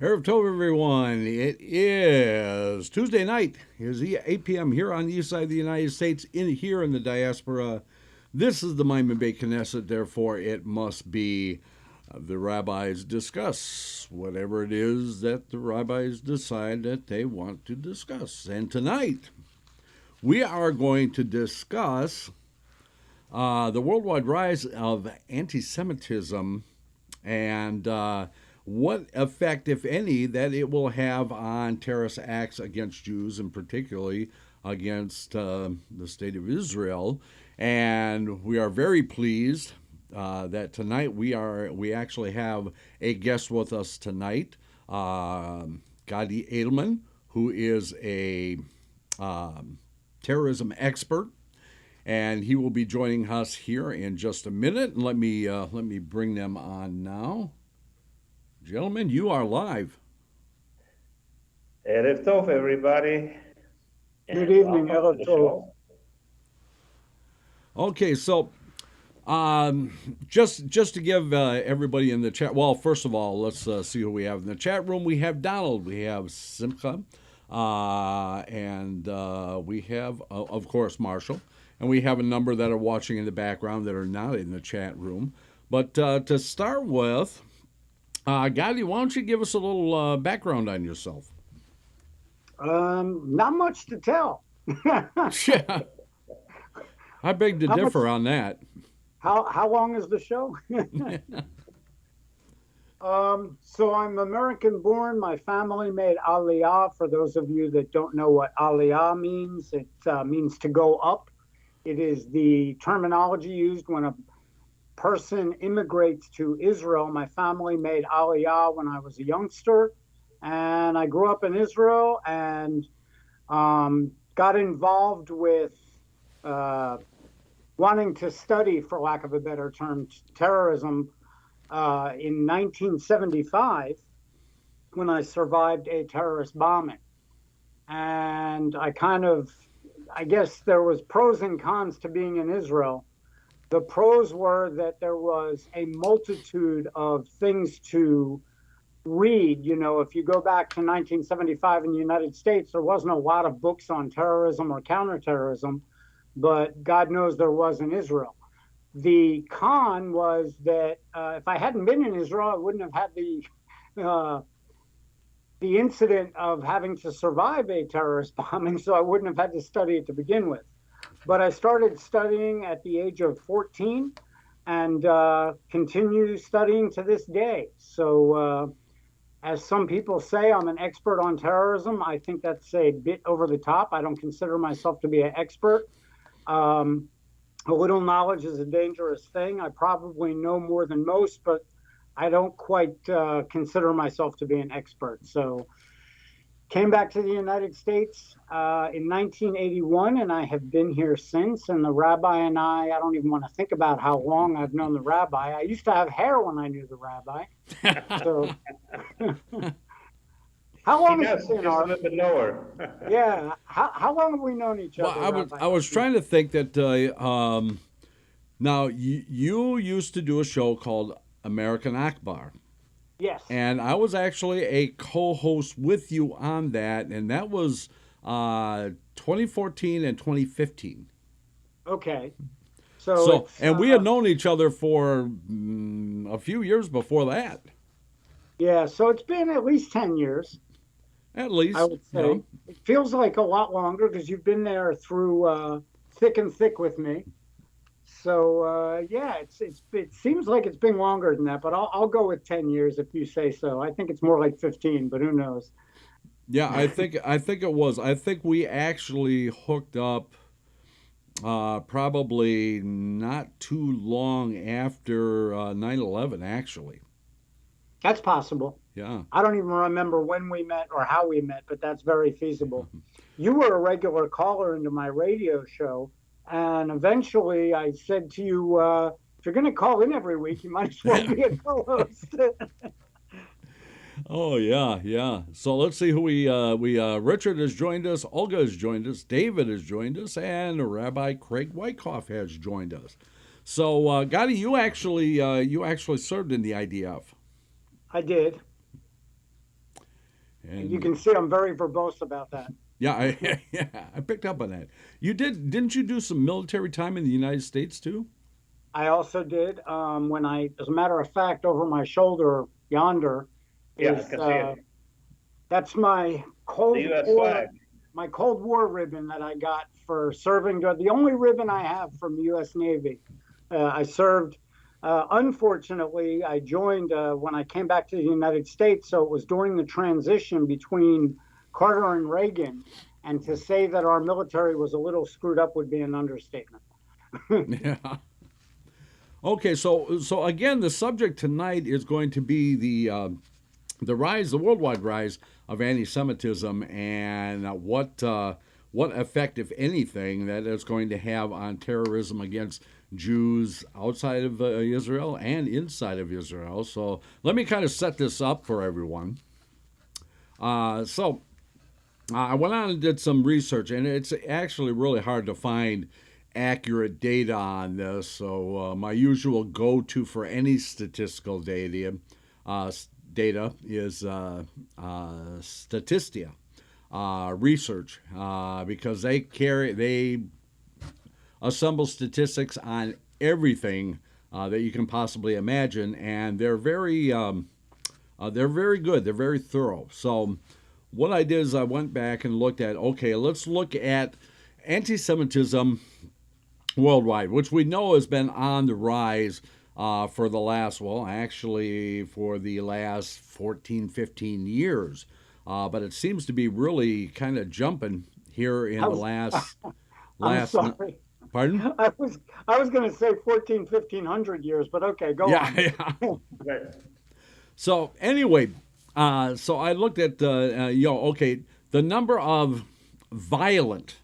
Erev Tov, everyone. It is Tuesday night. It's 8 p.m. here on the east side of the United States, here in the diaspora. This is the Maimon Beit Knesset, therefore it must be the Rabbis Discuss, whatever it is that the rabbis decide that they want to discuss. And tonight, we are going to discuss the worldwide rise of anti-Semitism and what effect, if any, that it will have on terrorist acts against Jews, and particularly against the state of Israel. And we are very pleased that tonight we actually have a guest with us tonight, Gadi Edelman, who is a terrorism expert, and he will be joining us here in just a minute. And let me bring them on now. Gentlemen, you are live. Erev Tov, everybody. Good evening, Erev Tov. Okay, so just to give everybody in the chat, well, first of all, let's see who we have in the chat room. We have Donald, we have Simcha, and we have, of course, Marshall, and we have a number that are watching in the background that are not in the chat room. But to start with, Gadi, why don't you give us a little background on yourself? Not much to tell. Yeah. I beg to differ on that. How long is the show? So I'm American born. My family made Aliyah. For those of you that don't know what Aliyah means, it means to go up. It is the terminology used when a person immigrates to Israel. My family made Aliyah when I was a youngster, and I grew up in Israel and got involved with wanting to study, for lack of a better term, terrorism in 1975 when I survived a terrorist bombing. And I guess there was pros and cons to being in Israel. The pros were that there was a multitude of things to read. You know, if you go back to 1975 in the United States, there wasn't a lot of books on terrorism or counterterrorism, but God knows there was in Israel. The con was that if I hadn't been in Israel, I wouldn't have had the incident of having to survive a terrorist bombing, so I wouldn't have had to study it to begin with. But I started studying at the age of 14 and continue studying to this day. So as some people say, I'm an expert on terrorism. I think that's a bit over the top. I don't consider myself to be an expert. A little knowledge is a dangerous thing. I probably know more than most, but I don't quite consider myself to be an expert. So came back to the United States in 1981, and I have been here since. And the rabbi and I don't even want to think about how long I've known the rabbi. I used to have hair when I knew the rabbi. So, how long has it been? A little bit lower. Yeah. How long have we known each other? Well, I was trying to think that now you used to do a show called American Akbar. Yes. And I was actually a co-host with you on that, and that was 2014 and 2015. Okay. So, It's and we had known each other for a few years before that, yeah, so it's been at least 10 years, at I least. would You know, say. It feels like a lot longer because you've been there through thick and thick with me. So yeah, it seems like it's been longer than that, but I'll go with 10 years if you say so. I think it's more like 15, but who knows? yeah, I think it was. I think we actually hooked up probably not too long after 9/11. Actually, That's possible. yeah. I don't even remember when we met or how we met, but that's very feasible. You were a regular caller into my radio show, and eventually I said to you, if you're going to call in every week, you might as well be a co-host. Oh yeah, yeah. So let's see who we Richard has joined us, Olga has joined us, David has joined us, and Rabbi Craig Wyckoff has joined us. So Gotti, you actually served in the IDF, I did. And you and can see I'm very verbose about that. yeah, yeah, I picked up on that. Didn't you do some military time in the United States too? I also did as a matter of fact, over my shoulder yonder Yeah, I is can see it. that's my The Cold U.S. War flag. my Cold War ribbon that I got for serving. The only ribbon I have from the U.S. Navy. I served. Unfortunately, I joined when I came back to the United States, so it was during the transition between Carter and Reagan. And to say that our military was a little screwed up would be an understatement. Yeah. Okay, so again, the subject tonight is going to be the worldwide rise of anti-Semitism, and what effect, if anything, that is going to have on terrorism against Jews outside of Israel and inside of Israel. So let me kind of set this up for everyone. I went on and did some research, and it's actually really hard to find accurate data on this. So my usual go-to for any statistical data is Statistia research, because they assemble statistics on everything that you can possibly imagine, and they're very good. They're very thorough. So what I did is I went back and looked at, okay, let's look at anti-Semitism worldwide, which we know has been on the rise for the last 14, 15 years. But it seems to be really kind of jumping here in the last. I'm sorry. Pardon? I was going to say 14, 1500 years, but okay, go on. Yeah. Right. So anyway, so I looked at okay, the number of violent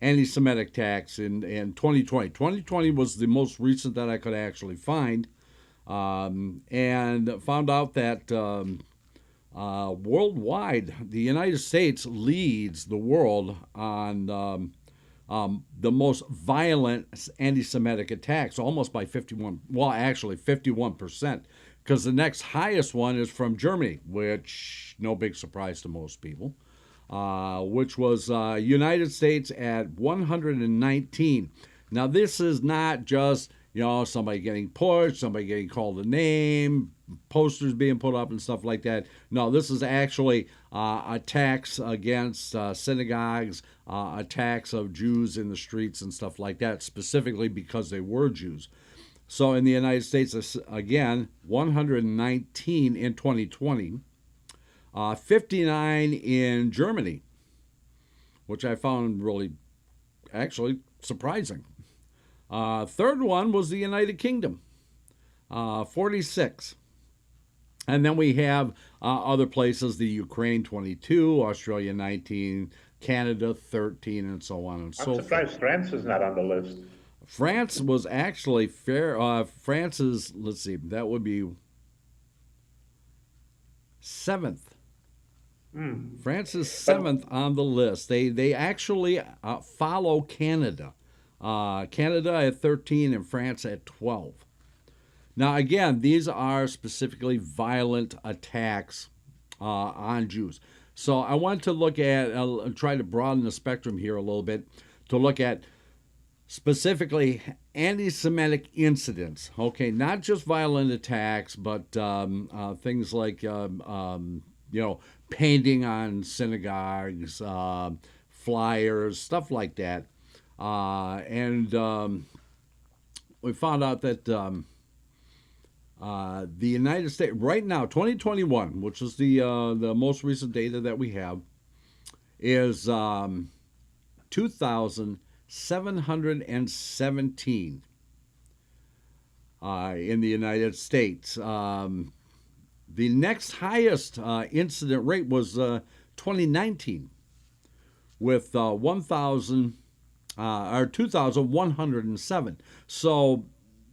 anti-Semitic attacks in 2020. 2020 was the most recent that I could actually find, and found out that worldwide, the United States leads the world on the most violent anti-Semitic attacks, almost by 51%, because the next highest one is from Germany, which no big surprise to most people, which was United States at 119. Now, this is not just, somebody getting pushed, somebody getting called a name, posters being put up and stuff like that. No, this is actually attacks against synagogues, attacks of Jews in the streets and stuff like that, specifically because they were Jews. So in the United States, again, 119 in 2020, 59 in Germany, which I found really actually surprising. Third one was the United Kingdom, 46. And then we have other places, the Ukraine 22, Australia 19, Canada 13, and so on and so forth. I'm surprised France is not on the list. France was actually fair. France is, let's see, that would be 7th. France is 7th on the list. They actually follow Canada. Canada at 13 and France at 12. Now, again, these are specifically violent attacks on Jews. So I want to look at, try to broaden the spectrum here a little bit, to look at specifically anti-Semitic incidents. Okay, not just violent attacks, but things like painting on synagogues, flyers, stuff like that. And we found out that the United States right now, 2021, which is the most recent data that we have, is 2,717 in the United States. The next highest incident rate was 2019, with 2,107. So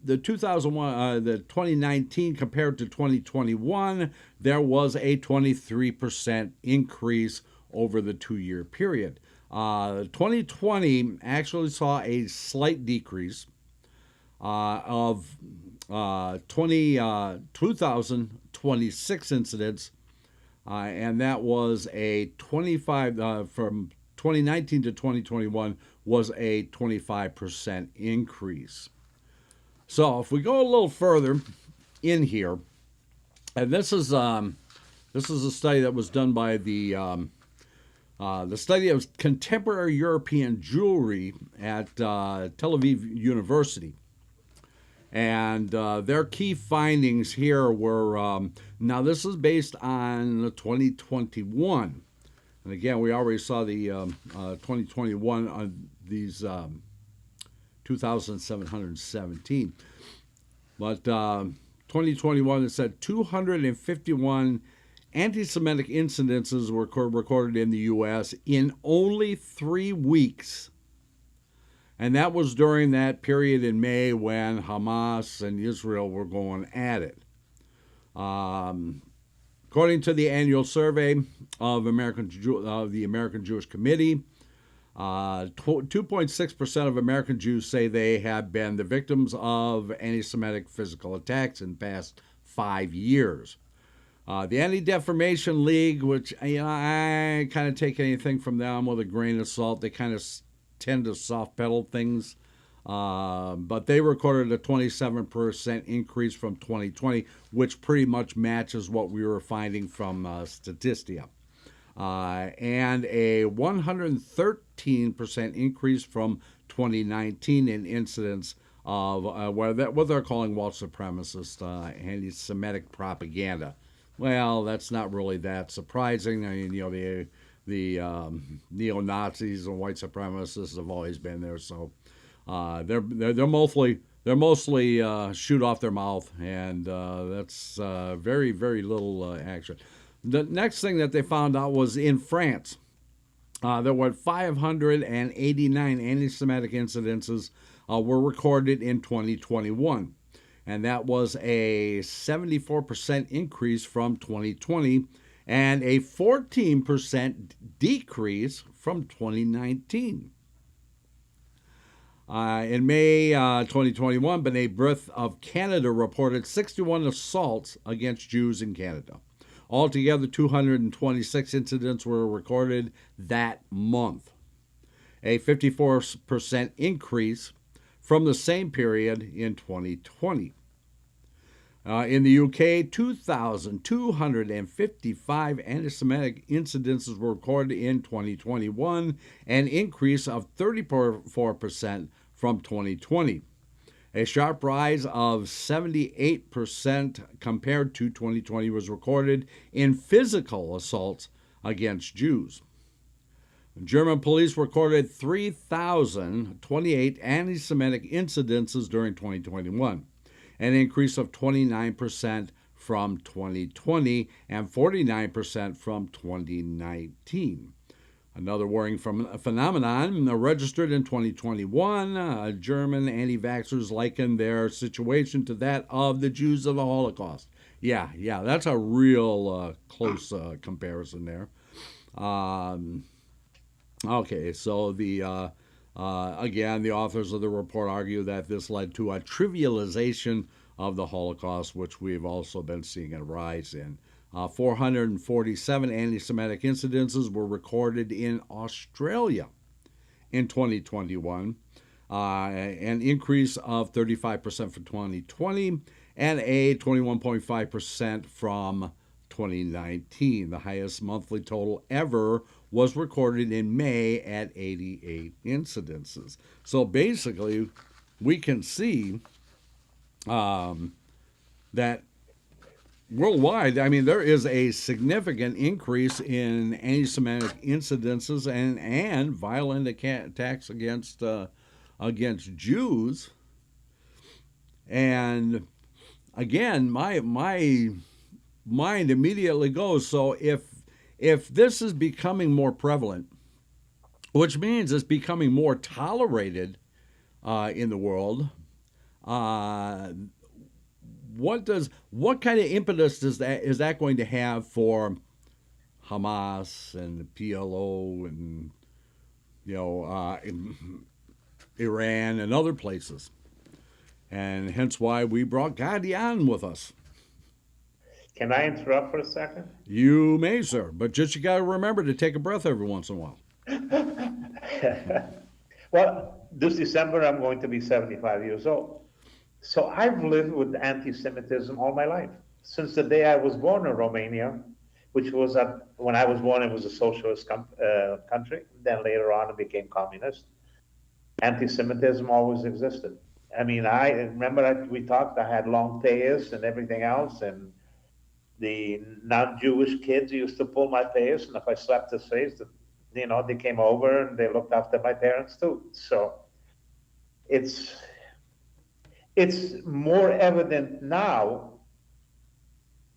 the 2019 compared to 2021, there was a 23% increase over the 2-year period. 2020 actually saw a slight decrease of 2,026 incidents, and that was a 25 from 2019 to 2021 was a 25% increase. So if we go a little further in here, and this is a study that was done by the study of contemporary European jewelry at Tel Aviv University. And their key findings here were, now this is based on 2021. And again, we already saw the 2021 on these 2,717. But 2021, it said 251 anti-Semitic incidences were recorded in the U.S. in only 3 weeks. And that was during that period in May when Hamas and Israel were going at it. According to the annual survey of the American Jewish Committee, 2.6% of American Jews say they have been the victims of anti-Semitic physical attacks in the past 5 years. The Anti-Defamation League, which I kind of take anything from them with a grain of salt, they kind of tend to soft pedal things, but they recorded a 27% increase from 2020, which pretty much matches what we were finding from Statistia, and a 113% increase from 2019 in incidents of what they're calling white supremacist anti-Semitic propaganda. Well, that's not really that surprising. I mean, the neo-Nazis and white supremacists have always been there, so they're mostly shoot off their mouth, and that's very, very little action. The next thing that they found out was in France, there were 589 anti-Semitic incidences were recorded in 2021. And that was a 74% increase from 2020 and a 14% decrease from 2019. In May 2021, B'nai B'rith of Canada reported 61 assaults against Jews in Canada. Altogether, 226 incidents were recorded that month, a 54% increase from the same period in 2020. In the UK, 2,255 anti-Semitic incidences were recorded in 2021, an increase of 34% from 2020. A sharp rise of 78% compared to 2020 was recorded in physical assaults against Jews. German police recorded 3,028 anti-Semitic incidences during 2021, an increase of 29% from 2020 and 49% from 2019. Another worrying phenomenon registered in 2021, German anti-vaxxers likened their situation to that of the Jews of the Holocaust. Yeah, that's a real close comparison there. Okay, so again, the authors of the report argue that this led to a trivialization of the Holocaust, which we've also been seeing a rise in. 447 anti-Semitic incidences were recorded in Australia in 2021, an increase of 35% from 2020 and a 21.5% from 2019. The highest monthly total ever was recorded in May at 88 incidences. So basically, we can see that worldwide, I mean, there is a significant increase in anti-Semitic incidences and violent attacks against Jews. And again, my mind immediately goes, so if this is becoming more prevalent, which means it's becoming more tolerated in the world, what kind of impetus is that going to have for Hamas and the PLO and Iran and other places? And hence why we brought Gadi on with us. Can I interrupt for a second? You may, sir, but just you got to remember to take a breath every once in a while. Well, this December I'm going to be 75 years old. So I've lived with anti-Semitism all my life. Since the day I was born in Romania, which was, when I was born, it was a socialist country. Then later on it became communist. Anti-Semitism always existed. I mean, I remember we talked, I had long payas and everything else, and the non-Jewish kids used to pull my face, and if I slapped his face, they came over and they looked after my parents too. So it's more evident now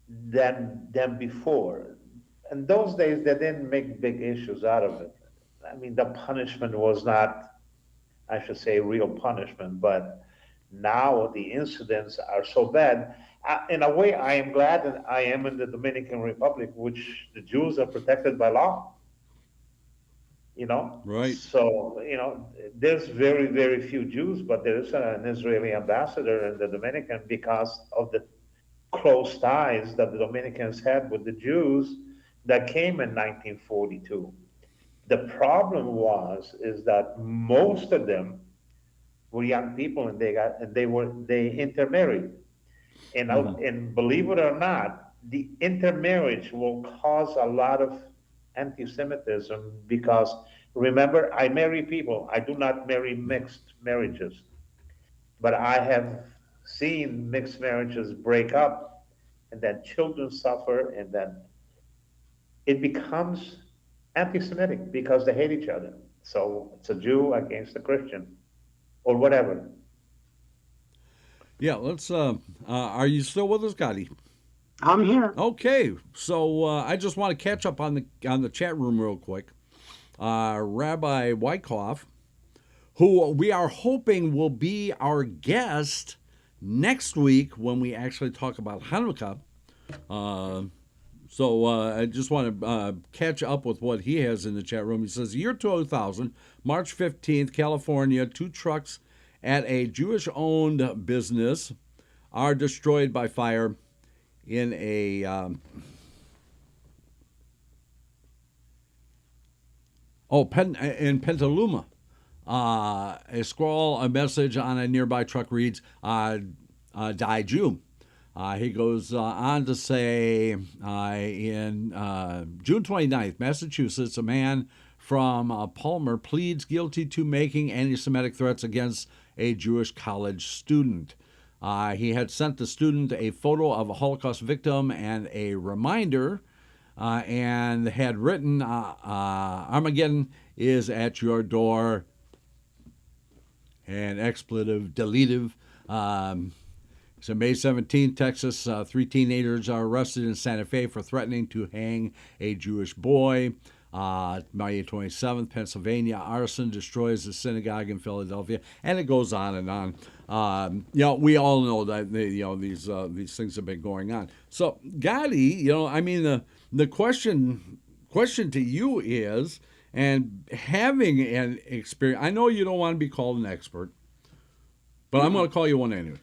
than before. In those days, they didn't make big issues out of it. I mean, the punishment was not, I should say, real punishment, but now the incidents are so bad. In a way, I am glad that I am in the Dominican Republic, which the Jews are protected by law. Right. So, there's very, very few Jews, but there is an Israeli ambassador in the Dominican because of the close ties that the Dominicans had with the Jews that came in 1942. The problem is that most of them were young people, and they intermarried. And believe it or not, the intermarriage will cause a lot of anti-Semitism because, remember, I marry people. I do not marry mixed marriages. But I have seen mixed marriages break up, and then children suffer, and then it becomes anti-Semitic because they hate each other. So it's a Jew against a Christian or whatever. Yeah, let's. Are you still with us, Gadi? I'm here. Okay, so I just want to catch up on the chat room real quick. Rabbi Wyckoff, who we are hoping will be our guest next week when we actually talk about Hanukkah. So I just want to catch up with what he has in the chat room. He says, year 2000, March 15th, California, 2 trucks at a Jewish-owned business are destroyed by fire in in Petaluma. A message on a nearby truck reads, die Jew. He goes on to say, in June 29th, Massachusetts, a man from Palmer pleads guilty to making anti-Semitic threats against a Jewish college student. He had sent the student a photo of a Holocaust victim and a reminder, and had written, Armageddon is at your door, and expletive, deletive. So May 17th, Texas, 3 teenagers are arrested in Santa Fe for threatening to hang a Jewish boy. May 27th, Pennsylvania, arson destroys a synagogue in Philadelphia, and it goes on and on. We all know that these things have been going on. So, Gadi, I mean, the question to you is, and having an experience, I know you don't want to be called an expert, but I'm going to call you one anyway.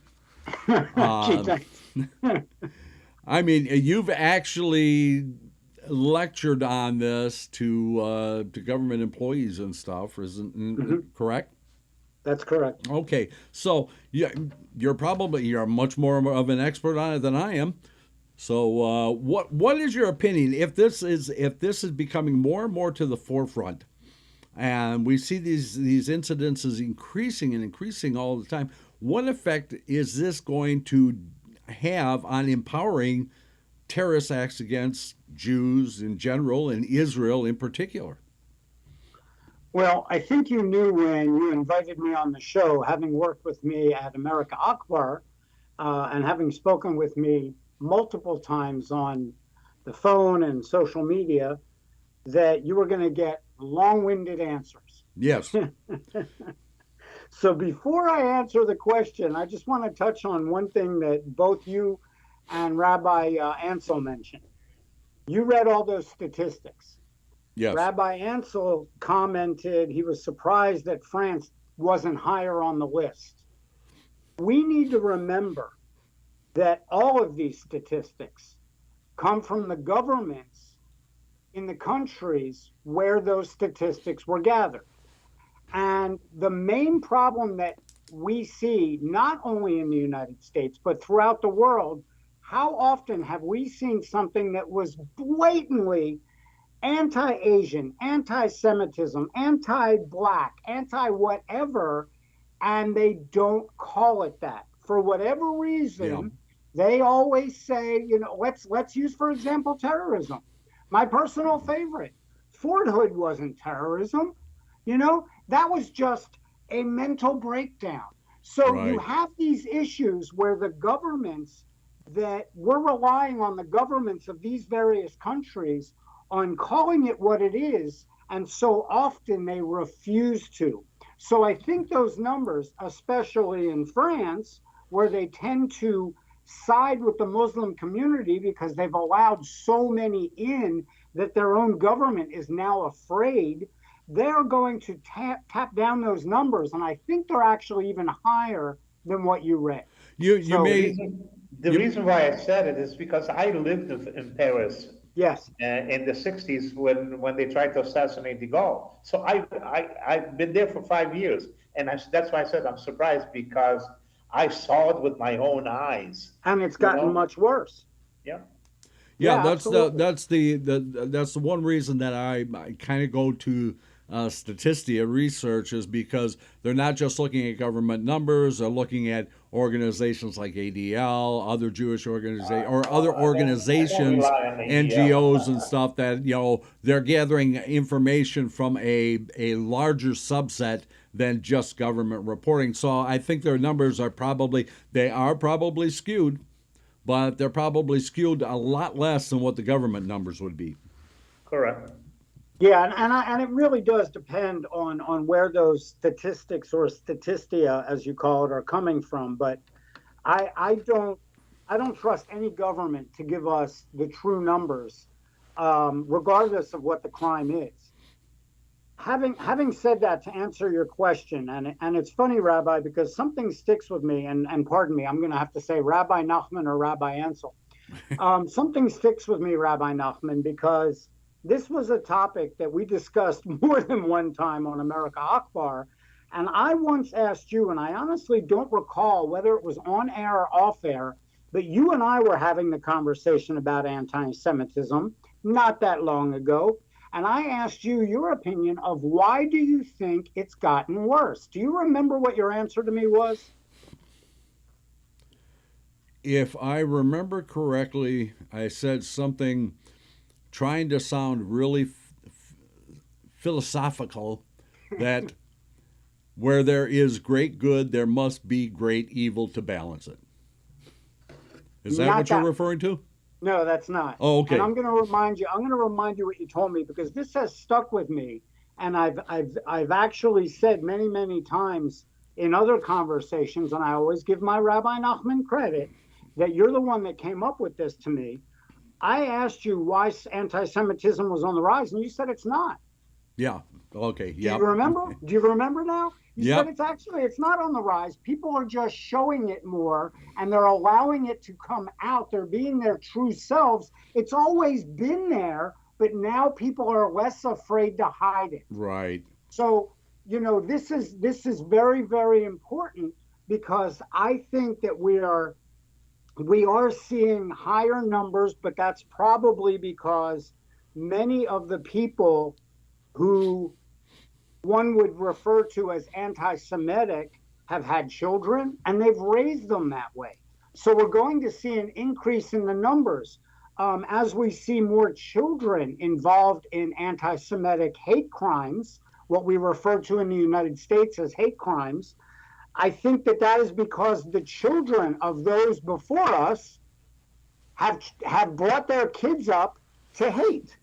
I mean, you've actually lectured on this to government employees and stuff, isn't correct? That's correct. Okay, so you're much more of an expert on it than I am. So what is your opinion if this is becoming more and more to the forefront, and we see these incidences increasing and increasing all the time? What effect is this going to have on empowering terrorist acts against Jews in general and Israel in particular? Well, I think you knew when you invited me on the show, having worked with me at America Akbar, and having spoken with me multiple times on the phone and social media, that you were going to get long-winded answers. Yes. So before I answer the question, I just want to touch on one thing that both you and Rabbi Ancel mentioned. You read all those statistics. Yes. Rabbi Ancel commented he was surprised that France wasn't higher on the list. We need to remember that all of these statistics come from the governments in the countries where those statistics were gathered. And the main problem that we see, not only in the United States, but throughout the world, how often have we seen something that was blatantly anti-Asian, anti-Semitism, anti-Black, anti-whatever, and they don't call it that? For whatever reason, they always say, let's use, for example, terrorism. My personal favorite, Fort Hood wasn't terrorism. That was just a mental breakdown. So you have these issues where the governments, that we're relying on the governments of these various countries on calling it what it is, and so often they refuse to. So I think those numbers, especially in France, where they tend to side with the Muslim community because they've allowed so many in that their own government is now afraid, they're going to tap down those numbers, and I think they're actually even higher than what you read. The reason why I said it is because I lived in Paris. Yes. In the 60s when they tried to assassinate de Gaulle. So I've been there for 5 years. And that's why I said I'm surprised, because I saw it with my own eyes. And it's gotten much worse. Yeah. Yeah, that's the one reason that I kind of go to Statistia research, is because they're not just looking at government numbers, they're looking at organizations like ADL, other Jewish organizations, or other organizations, NGOs and stuff, that they're gathering information from a larger subset than just government reporting. So I think their numbers are probably skewed, but they're probably skewed a lot less than what the government numbers would be. Correct. Yeah, and it really does depend on where those statistics, or statistia, as you call it, are coming from. But I don't trust any government to give us the true numbers, regardless of what the crime is. Having said that, to answer your question, and it's funny, Rabbi, because something sticks with me, and pardon me, I'm going to have to say Rabbi Nachman or Rabbi Ancel. Something sticks with me, Rabbi Nachman, because this was a topic that we discussed more than one time on America Akbar. And I once asked you, and I honestly don't recall whether it was on air or off air, but you and I were having the conversation about anti-Semitism not that long ago. And I asked you your opinion of why do you think it's gotten worse? Do you remember what your answer to me was? If I remember correctly, I said something trying to sound really philosophical, that where there is great good, there must be great evil to balance it. Is that what you're referring to? No, that's not. Oh, okay. And I'm going to remind you what you told me, because this has stuck with me, and I've actually said many, many times in other conversations, and I always give my Rabbi Nachman credit, that you're the one that came up with this to me. I asked you why anti-Semitism was on the rise, and you said it's not. Yeah, Okay. Do Yep. you remember? Do you remember now? You said Yep. it's not on the rise. People are just showing it more and they're allowing it to come out. They're being their true selves. It's always been there, but now people are less afraid to hide it. Right. So, this is very, very important because I think that we are seeing higher numbers, but that's probably because many of the people who one would refer to as anti Semitic have had children and they've raised them that way. So we're going to see an increase in the numbers as we see more children involved in anti Semitic hate crimes, what we refer to in the United States as hate crimes. I think that that is because the children of those before us have brought their kids up to hate.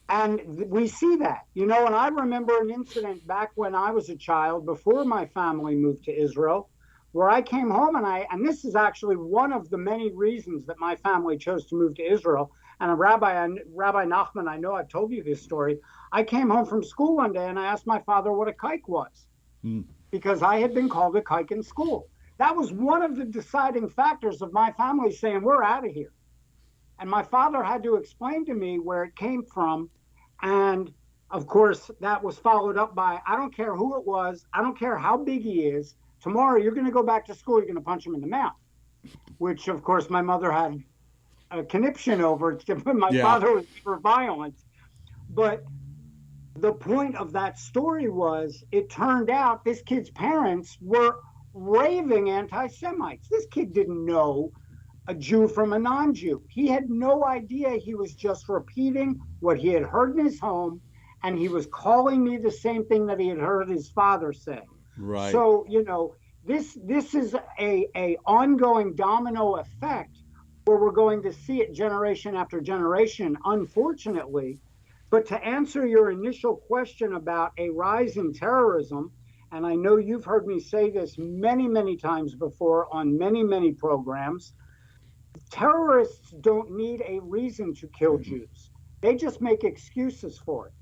And we see that, and I remember an incident back when I was a child before my family moved to Israel, where I came home and this is actually one of the many reasons that my family chose to move to Israel. And Rabbi Nachman, I know I've told you this story. I came home from school one day and I asked my father what a kike was because I had been called a kike in school. That was one of the deciding factors of my family saying, we're out of here. And my father had to explain to me where it came from. And of course, that was followed up by, I don't care who it was. I don't care how big he is. Tomorrow, you're going to go back to school. You're going to punch him in the mouth, which, of course, my mother had a conniption over. My father was for violence. But the point of that story was it turned out this kid's parents were raving anti-Semites. This kid didn't know a Jew from a non-Jew. He had no idea. He was just repeating what he had heard in his home, and he was calling me the same thing that he had heard his father say. Right. So, this is a ongoing domino effect where we're going to see it generation after generation, unfortunately. But to answer your initial question about a rise in terrorism, and I know you've heard me say this many, many times before on many, many programs, terrorists don't need a reason to kill Jews. They just make excuses for it.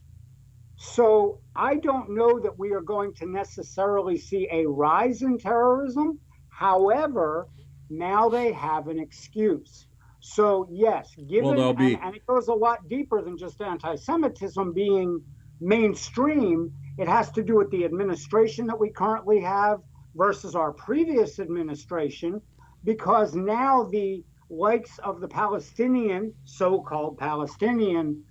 So I don't know that we are going to necessarily see a rise in terrorism. However, now they have an excuse. So yes, and it goes a lot deeper than just anti-Semitism being mainstream. It has to do with the administration that we currently have versus our previous administration, because now the likes of the Palestinian, so-called Palestinian,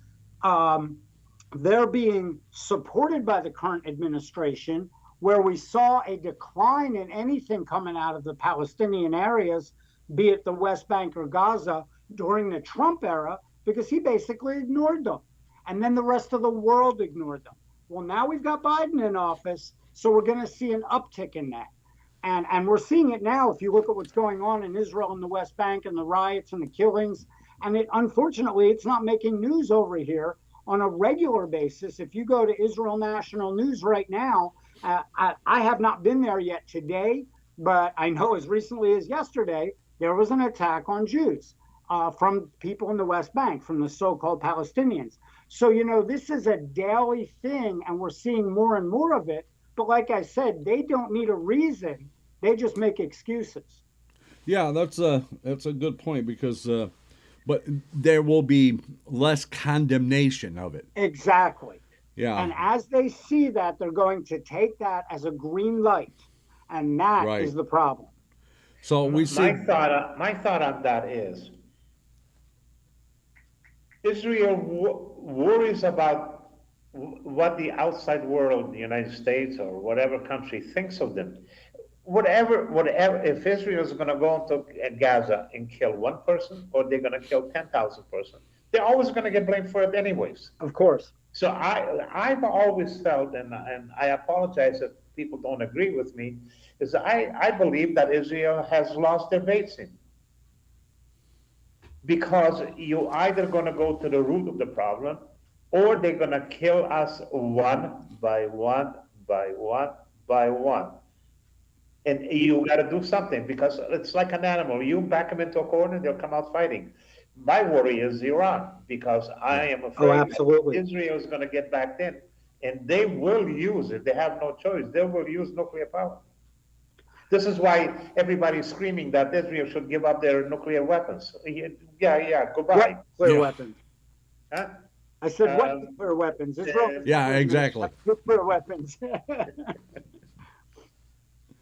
they're being supported by the current administration, where we saw a decline in anything coming out of the Palestinian areas, be it the West Bank or Gaza, during the Trump era, because he basically ignored them. And then the rest of the world ignored them. Well, now we've got Biden in office, so we're going to see an uptick in that. And we're seeing it now if you look at what's going on in Israel and the West Bank and the riots and the killings. And unfortunately, it's not making news over here on a regular basis. If you go to Israel National News right now, I have not been there yet today, but I know as recently as yesterday, there was an attack on Jews from people in the West Bank, from the so-called Palestinians. So, this is a daily thing, and we're seeing more and more of it. But like I said, they don't need a reason. They just make excuses. Yeah, that's a good point because, but there will be less condemnation of it. Exactly. Yeah. And as they see that, they're going to take that as a green light, and that is the problem. So we see. My thought on that is, Israel worries about what the outside world, the United States or whatever country thinks of them. Whatever, if Israel is going to go into Gaza and kill one person, or they're going to kill 10,000 persons, they're always going to get blamed for it anyways. Of course. So I've always felt, and I apologize if people don't agree with me, is I believe that Israel has lost their basin. Because you're either going to go to the root of the problem, or they're going to kill us one by one by one by one. And you got to do something, because it's like an animal. You back them into a corner, they'll come out fighting. My worry is Iran, because I am afraid that Israel is going to get backed in. and they will use it. They have no choice. They will use nuclear power. This is why everybody's screaming that Israel should give up their nuclear weapons. Yeah, goodbye. What nuclear Yeah. weapons? Huh? I said, what nuclear weapons? Israel. Yeah, exactly. Nuclear weapons.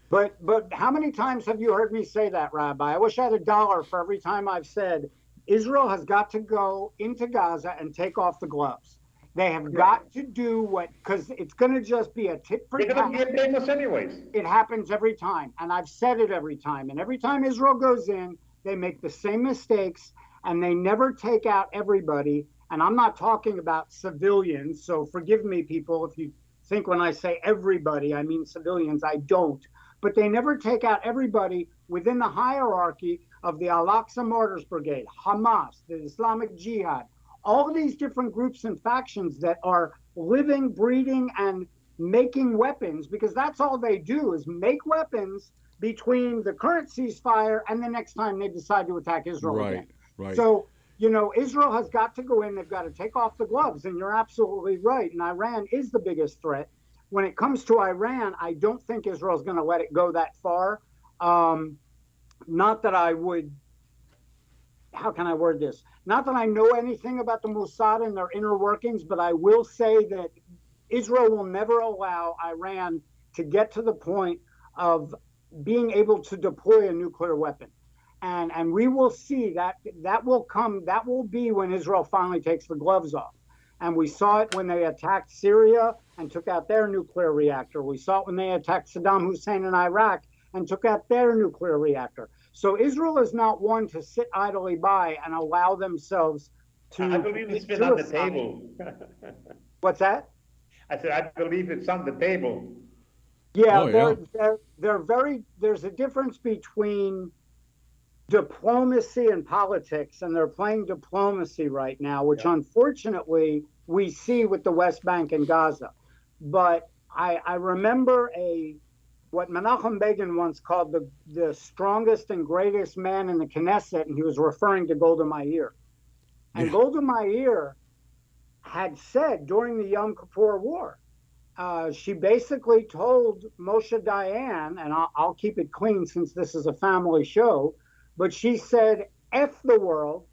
But how many times have you heard me say that, Rabbi? I wish I had $1 for every time I've said Israel has got to go into Gaza and take off the gloves. They have got to do what, because it's going to just be a tit for tat. They're going to be famous anyways. It happens every time, and I've said it every time. And every time Israel goes in, they make the same mistakes, and they never take out everybody. And I'm not talking about civilians, so forgive me, people, if you think when I say everybody, I mean civilians. I don't. But they never take out everybody within the hierarchy of the Al-Aqsa Martyrs Brigade, Hamas, the Islamic Jihad, all of these different groups and factions that are living, breeding, and making weapons, because that's all they do is make weapons between the current ceasefire and the next time they decide to attack Israel again. Right. So, Israel has got to go in. They've got to take off the gloves, and you're absolutely right. And Iran is the biggest threat. When it comes to Iran, I don't think Israel's going to let it go that far. Not that I would, how can I word this? Not that I know anything about the Mossad and their inner workings, but I will say that Israel will never allow Iran to get to the point of being able to deploy a nuclear weapon. And we will see that will come, that will be when Israel finally takes the gloves off. And we saw it when they attacked Syria and took out their nuclear reactor. We saw it when they attacked Saddam Hussein in Iraq and took out their nuclear reactor. So Israel is not one to sit idly by and allow themselves to. I believe it's been on the table. What's that? I said, I believe it's on the table. Yeah, they're very, there's a difference between diplomacy and politics, and they're playing diplomacy right now, which unfortunately we see with the West Bank and Gaza. But I remember what Menachem Begin once called the strongest and greatest man in the Knesset, and he was referring to Golda Meir. And Golda Meir had said during the Yom Kippur War, she basically told Moshe Dayan, and I'll keep it clean since this is a family show, but she said, F the world.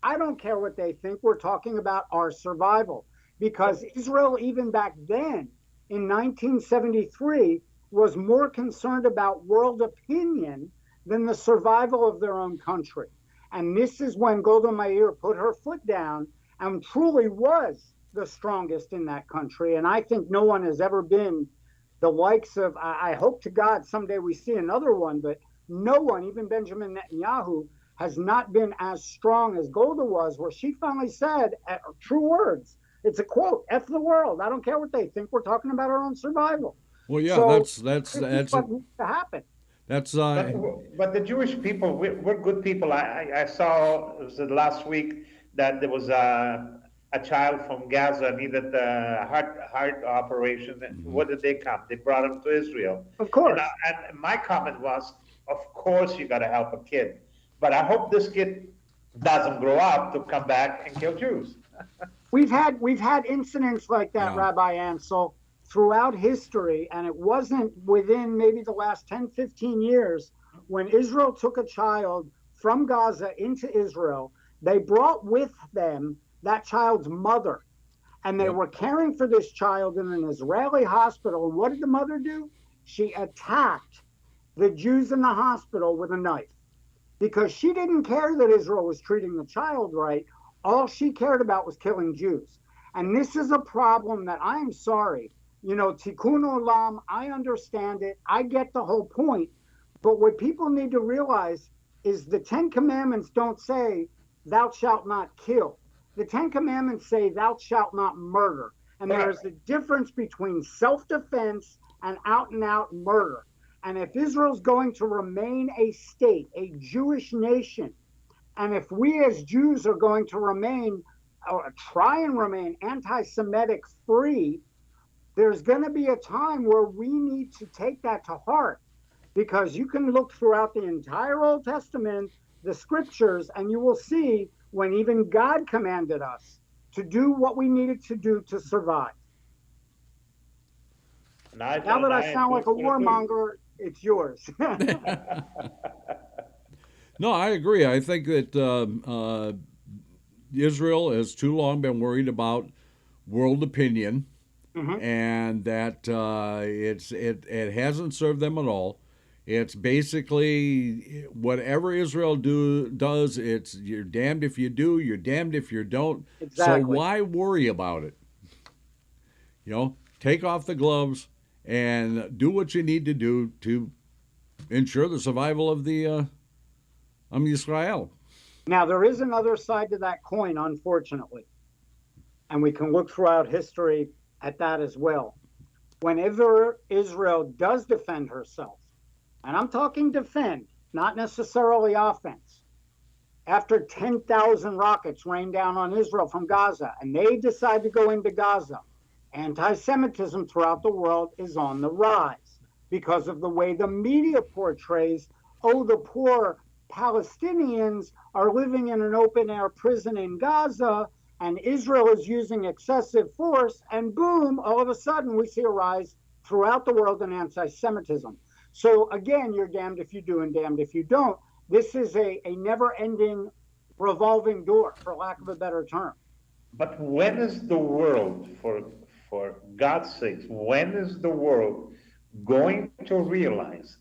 I don't care what they think. We're talking about our survival. Because Israel, even back then, in 1973, was more concerned about world opinion than the survival of their own country. And this is when Golda Meir put her foot down and truly was the strongest in that country. And I think no one has ever been the likes of, I hope to God someday we see another one, but no one, even Benjamin Netanyahu, has not been as strong as Golda was, where she finally said, true words, it's a quote, F the world. I don't care what they think. We're talking about our own survival. Well, yeah, so that's what needs to happen. That's but the Jewish people, we're good people. I saw it was last week that there was a child from Gaza needed a heart operation. Mm-hmm. What did they come? They brought him to Israel. Of course. And my comment was, of course you got to help a kid, but I hope this kid doesn't grow up to come back and kill Jews. We've had incidents like that, yeah. Rabbi Ancel, throughout history, and it wasn't within maybe the last 10, 15 years when Israel took a child from Gaza into Israel. They brought with them that child's mother, and they were caring for this child in an Israeli hospital. And what did the mother do? She attacked the Jews in the hospital with a knife because she didn't care that Israel was treating the child right. All she cared about was killing Jews. And this is a problem that I am sorry. Tikkun Olam, I understand it. I get the whole point. But what people need to realize is the 10 Commandments don't say, thou shalt not kill. The 10 Commandments say, thou shalt not murder. And there is a difference between self-defense and out-and-out murder. And if Israel's going to remain a state, a Jewish nation, and if we as Jews are going to remain, or try and remain anti-Semitic free, there's going to be a time where we need to take that to heart. Because you can look throughout the entire Old Testament, the scriptures, and you will see when even God commanded us to do what we needed to do to survive. Now that I sound like a warmonger, it's yours. No, I agree. I think that Israel has too long been worried about world opinion, Mhm. and that it hasn't served them at all. It's basically whatever Israel does. It's you're damned if you do, you're damned if you don't. So Exactly. why worry about it? Take off the gloves and do what you need to do to ensure the survival of the Israel. Now, there is another side to that coin, unfortunately, and we can look throughout history at that as well. Whenever Israel does defend herself, and I'm talking defend, not necessarily offense, after 10,000 rockets rain down on Israel from Gaza and they decide to go into Gaza, anti-Semitism throughout the world is on the rise because of the way the media portrays, oh, the poor Palestinians are living in an open-air prison in Gaza, and Israel is using excessive force, and boom, all of a sudden we see a rise throughout the world in anti-Semitism. So again, you're damned if you do and damned if you don't. This is a never-ending revolving door, for lack of a better term. But when is the world, for God's sakes, when is the world going to realize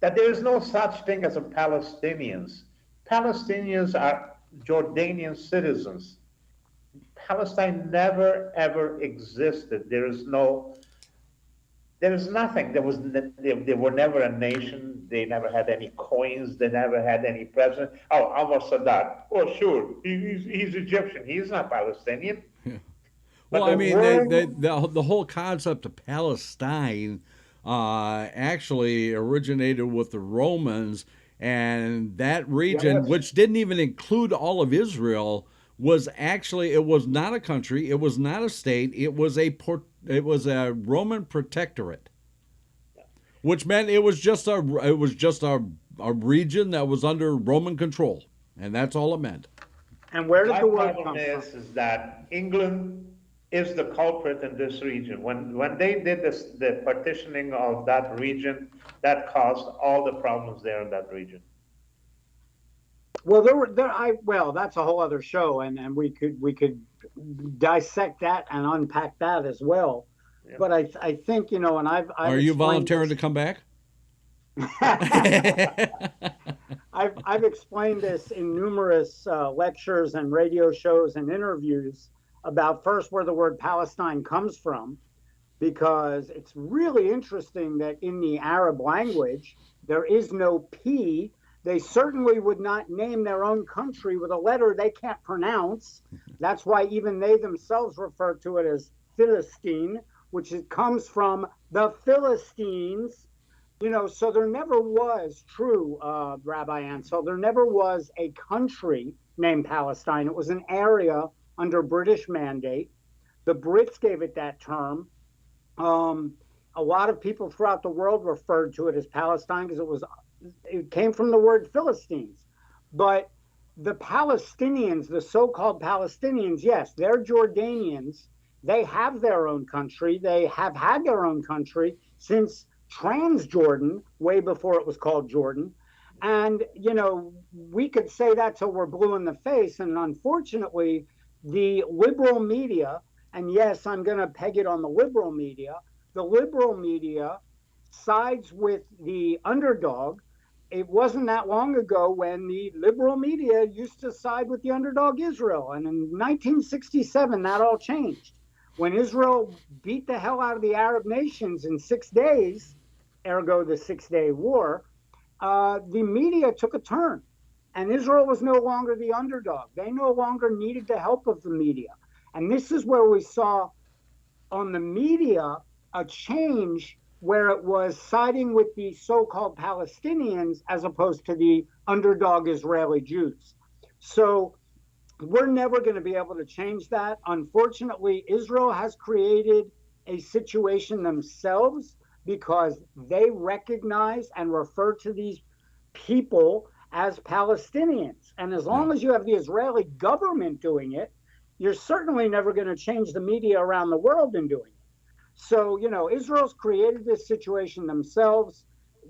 that there is no such thing as a Palestinians? Palestinians are Jordanian citizens. Palestine never ever existed. There is nothing. They were never a nation. They never had any coins. They never had any president. Oh, Anwar Sadat. Oh, sure, he's Egyptian. He's not Palestinian. Well, I mean, the whole concept of Palestine actually originated with the Romans, and that region, Yes. which didn't even include all of Israel, was actually, it was not a country, it was not a state, it was a Roman protectorate, which meant it was just a region that was under Roman control, and that's all it meant. And where did My the word problem come from? is that England is the culprit in this region. When they did the partitioning of that region, that caused all the problems there in that region. Well, well, that's a whole other show, and we could dissect that and unpack that as well. Yeah. But I think, and I've Are you explained volunteering to this. come back? I've explained this in numerous lectures and radio shows and interviews about first where the word Palestine comes from, because it's really interesting that in the Arab language there is no P. They certainly would not name their own country with a letter they can't pronounce. That's why even they themselves refer to it as Philistine, which comes from the Philistines. So there never was, true, Rabbi Ancel, there never was a country named Palestine. It was an area under British mandate. The Brits gave it that term. A lot of people throughout the world referred to it as Palestine because it came from the word Philistines. But the Palestinians, the so-called Palestinians, yes, they're Jordanians. They have their own country. They have had their own country since Transjordan, way before it was called Jordan. And, we could say that till we're blue in the face. And unfortunately, the liberal media, and yes, I'm going to peg it on the liberal media sides with the underdog. It wasn't that long ago when the liberal media used to side with the underdog Israel. And in 1967, that all changed. When Israel beat the hell out of the Arab nations in 6 days, ergo the 6-day war, the media took a turn. And Israel was no longer the underdog. They no longer needed the help of the media. And this is where we saw on the media a change where it was siding with the so-called Palestinians as opposed to the underdog Israeli Jews. So we're never going to be able to change that. Unfortunately, Israel has created a situation themselves because they recognize and refer to these people as Palestinians. And as long as you have the Israeli government doing it, you're certainly never going to change the media around the world in doing it. So, Israel's created this situation themselves.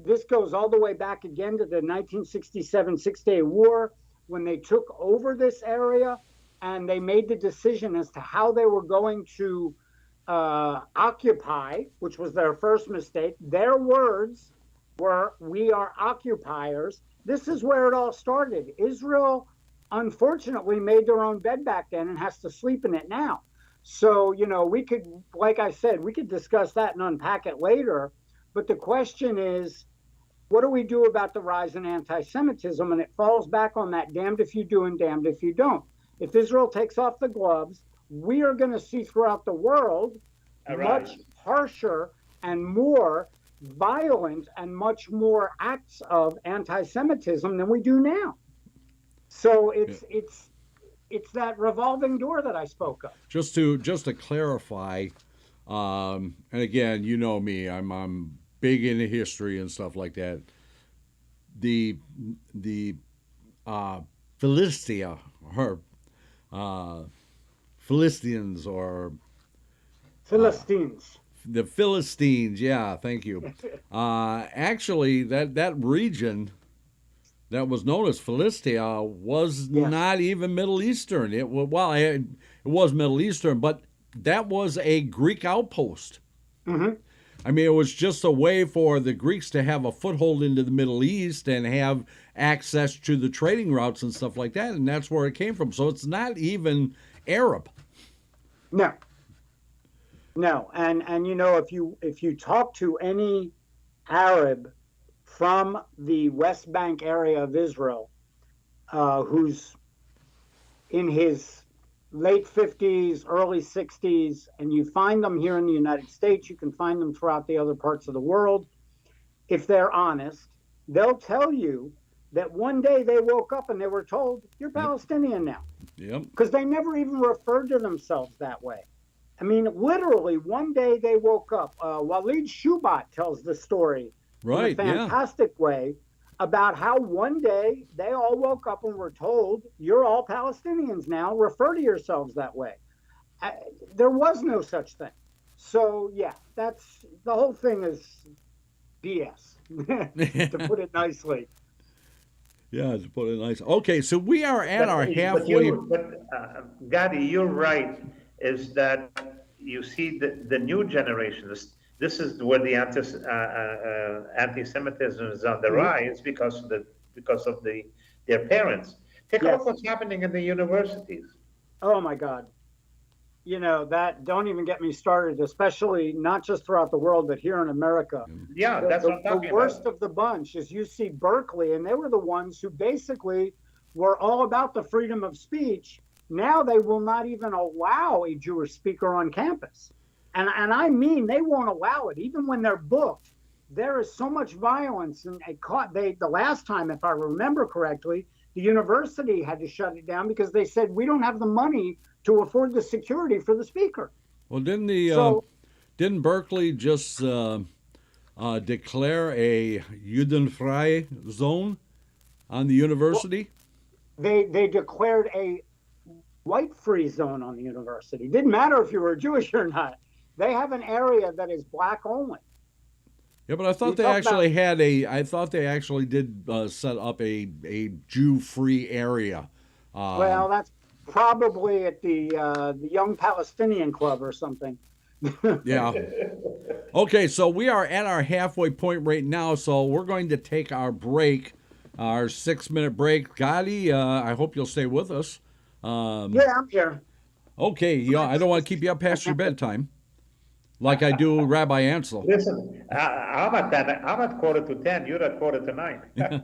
This goes all the way back again to the 1967 Six-Day War when they took over this area and they made the decision as to how they were going to occupy, which was their first mistake. Their words were, "We are occupiers." This is where it all started. Israel, unfortunately, made their own bed back then and has to sleep in it now. So, we could, like I said, we could discuss that and unpack it later. But the question is, what do we do about the rise in anti-Semitism? And it falls back on that damned if you do and damned if you don't. If Israel takes off the gloves, we are going to see throughout the world much harsher and more violent and much more acts of anti-Semitism than we do now. So it's that revolving door that I spoke of. Just to clarify, and again, you know me, I'm big into history and stuff like that. The Philistia, or Philistines, or Philistines. The Philistines, yeah, thank you. Actually, that region that was known as Philistia was not even Middle Eastern. It was Middle Eastern, but that was a Greek outpost. Mm-hmm. I mean, it was just a way for the Greeks to have a foothold into the Middle East and have access to the trading routes and stuff like that, and that's where it came from. So it's not even Arab. No, and if you talk to any Arab from the West Bank area of Israel, who's in his late 50s, early 60s, and you find them here in the United States, you can find them throughout the other parts of the world. If they're honest, they'll tell you that one day they woke up and they were told, "You're Palestinian now." Yep. Because they never even referred to themselves that way. I mean, literally, one day they woke up. Walid Shubat tells the story in a fantastic way about how one day they all woke up and were told, "You're all Palestinians now, refer to yourselves that way." There was no such thing. So, yeah, that's the whole thing is BS, to put it nicely. Yeah, to put it nice. Okay, so we are at our halfway. Gadi, you're right, is that you see the new generation, this is where the anti-Semitism is on the rise because of their parents. Take a look what's happening in the universities. Oh my God. That don't even get me started, especially not just throughout the world, but here in America. Yeah, that's what I'm talking about. The worst of the bunch is UC Berkeley, and they were the ones who basically were all about the freedom of speech. Now they will not even allow a Jewish speaker on campus. And I mean, they won't allow it. Even when they're booked, there is so much violence. And the last time, if I remember correctly, the university had to shut it down because they said, "We don't have the money to afford the security for the speaker." Well, didn't Berkeley just declare a Judenfrei zone on the university? Well, they declared a white-free zone on the university. Didn't matter if you were Jewish or not. They have an area that is black only. Yeah, but I thought they actually did set up a Jew-free area. Well, that's probably at the Young Palestinian Club or something. Yeah. Okay, so we are at our halfway point right now, so we're going to take our break, our 6-minute break. Gadi, I hope you'll stay with us. Yeah, I'm here. Okay, yeah, I don't want to keep you up past your bedtime, like I do Rabbi Ancel. Listen, I'm at 9:45. You're at 9:45.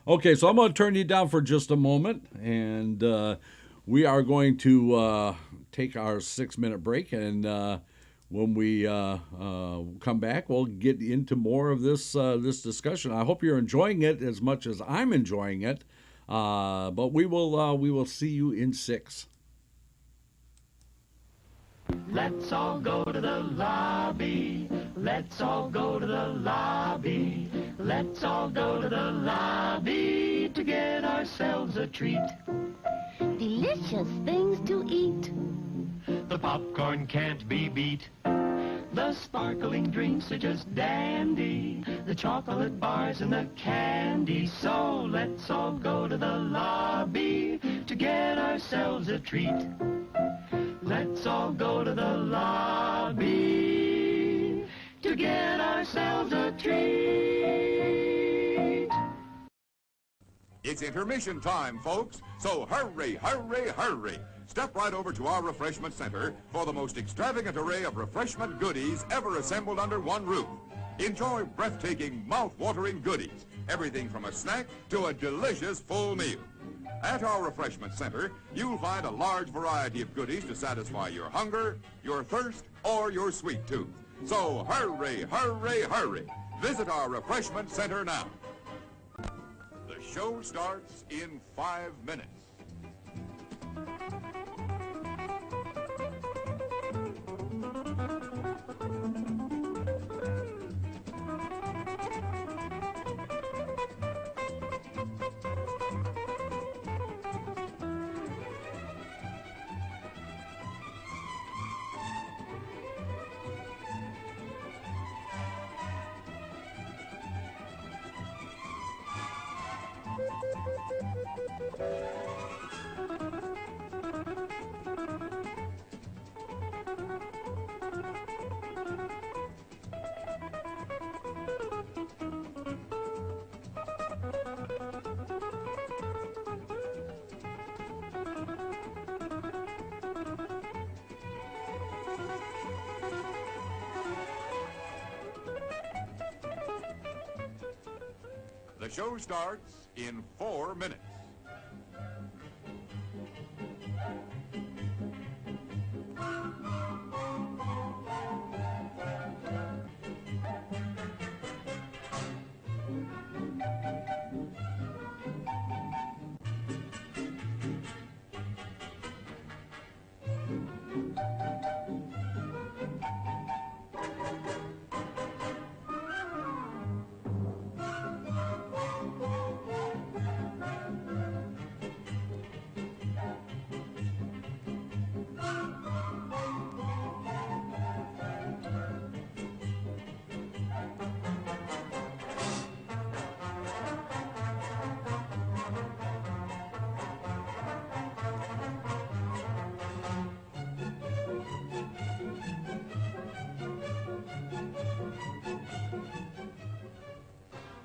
Okay, so I'm going to turn you down for just a moment, and we are going to take our 6-minute break, and when we come back, we'll get into more of this discussion. I hope you're enjoying it as much as I'm enjoying it, but we will see you in 6. Let's all go to the lobby. Let's all go to the lobby. Let's all go to the lobby to get ourselves a treat. Delicious things to eat. The popcorn can't be beat. The sparkling drinks are just dandy, the chocolate bars and the candy. So let's all go to the lobby to get ourselves a treat. Let's all go to the lobby to get ourselves a treat. It's intermission time, folks, so hurry, hurry, hurry. Step right over to our refreshment center for the most extravagant array of refreshment goodies ever assembled under one roof. Enjoy breathtaking, mouth-watering goodies, everything from a snack to a delicious full meal. At our refreshment center, you'll find a large variety of goodies to satisfy your hunger, your thirst, or your sweet tooth. So hurry, hurry, hurry. Visit our refreshment center now. The show starts in 5 minutes. The show starts in 4 minutes.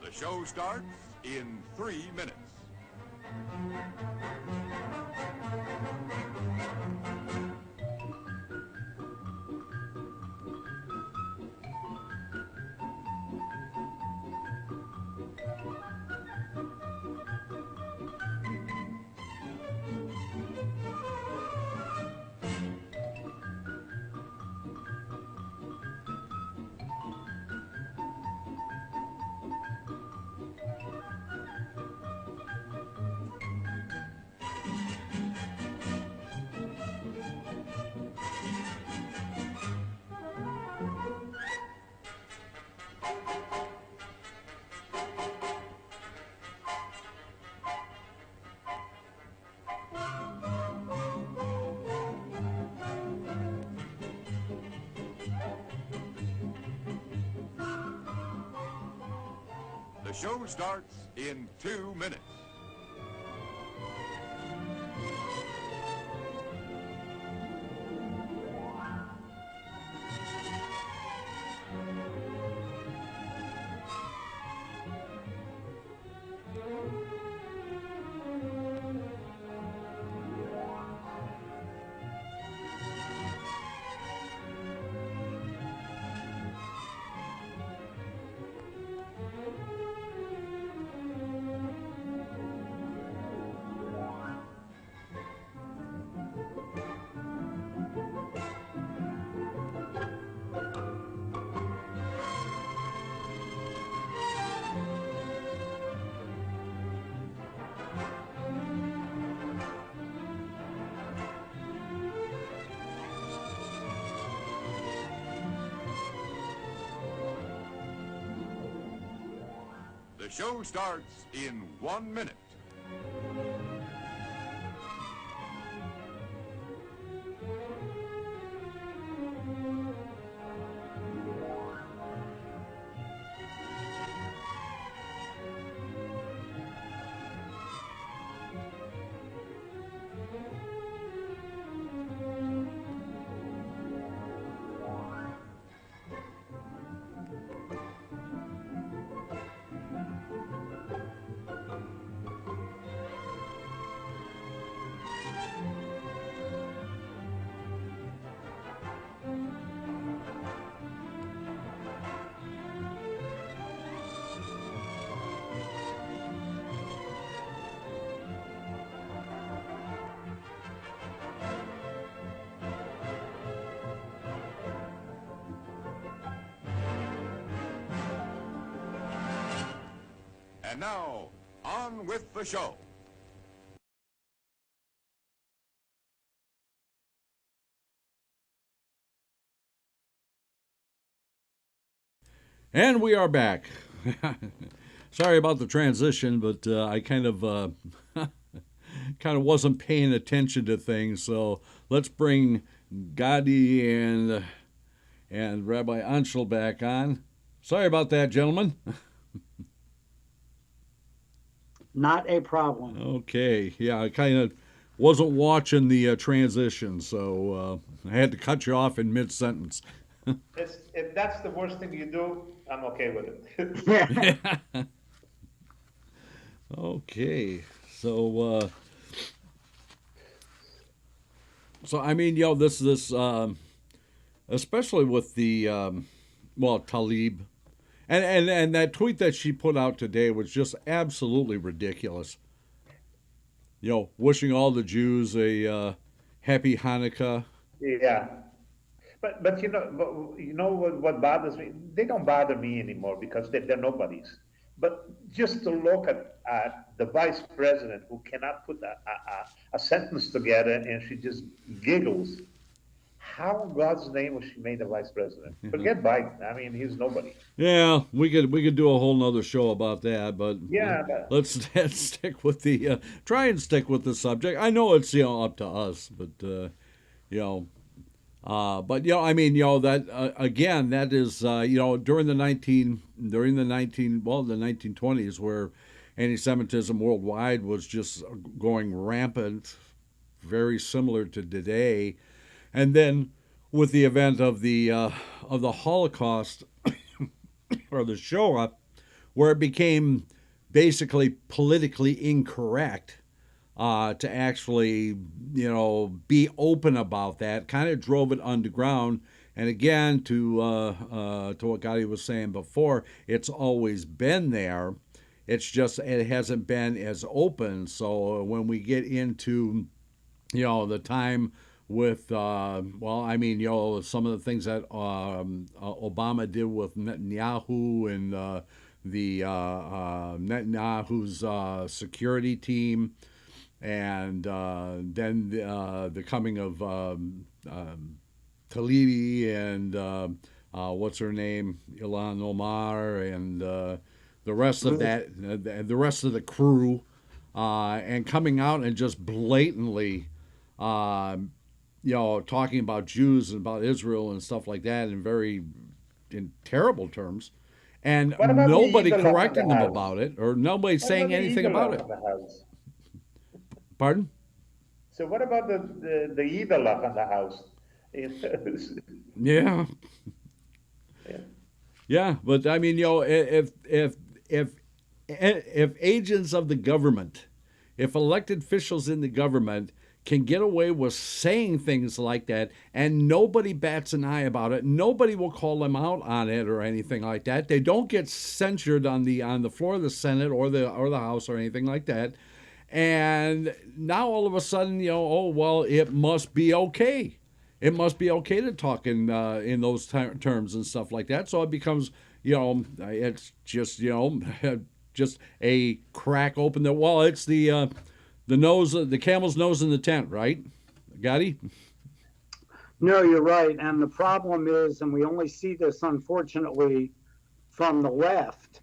The show starts in 3 minutes. The show starts in 2 minutes. The show starts in 1 minute. And now, on with the show. And we are back. Sorry about the transition, but I kind of wasn't paying attention to things. So let's bring Gadi and Rabbi Ancel back on. Sorry about that, gentlemen. Not a problem. Okay, yeah, I kind of wasn't watching the transition, so I had to cut you off in mid-sentence. If that's the worst thing you do, I'm okay with it. Okay, so I mean, this especially with the Talib, and that tweet that she put out today was just absolutely ridiculous. Wishing all the Jews a happy Hanukkah. Yeah. But what bothers me? They don't bother me anymore because they're nobodies. But just to look at the vice president who cannot put a sentence together and she just giggles. How in God's name was she made the vice president? Forget Biden. I mean, he's nobody. Yeah, we could do a whole nother show about that, but yeah, let's stick with the try and stick with the subject. I know it's up to us, but I mean, that again, that is during the 1920s, where anti-Semitism worldwide was just going rampant, very similar to today, and then with the event of the Holocaust or the Shoah, where it became basically politically incorrect. To actually, be open about that, kind of drove it underground. And again, to what Gadi was saying before, it's always been there. It's just it hasn't been as open. So when we get into, the time with, some of the things that Obama did with Netanyahu and the Netanyahu's security team. And then the coming of Talibi and what's her name, Ilan Omar, and the rest of the rest of the crew, and coming out and just blatantly, talking about Jews and about Israel and stuff like that in terrible terms, and nobody correcting them about it or nobody saying anything about it. Pardon? So what about the Idolach in the house? Yeah. Yeah, but I mean, if agents of the government, if elected officials in the government can get away with saying things like that and nobody bats an eye about it, nobody will call them out on it or anything like that. They don't get censured on the floor of the Senate or the House or anything like that. And now all of a sudden, it must be okay. It must be okay to talk in those terms and stuff like that. So it becomes, it's just, just a crack open there. Well, it's the camel's nose in the tent, right, Gadi? No, you're right. And the problem is, and we only see this, unfortunately, from the left,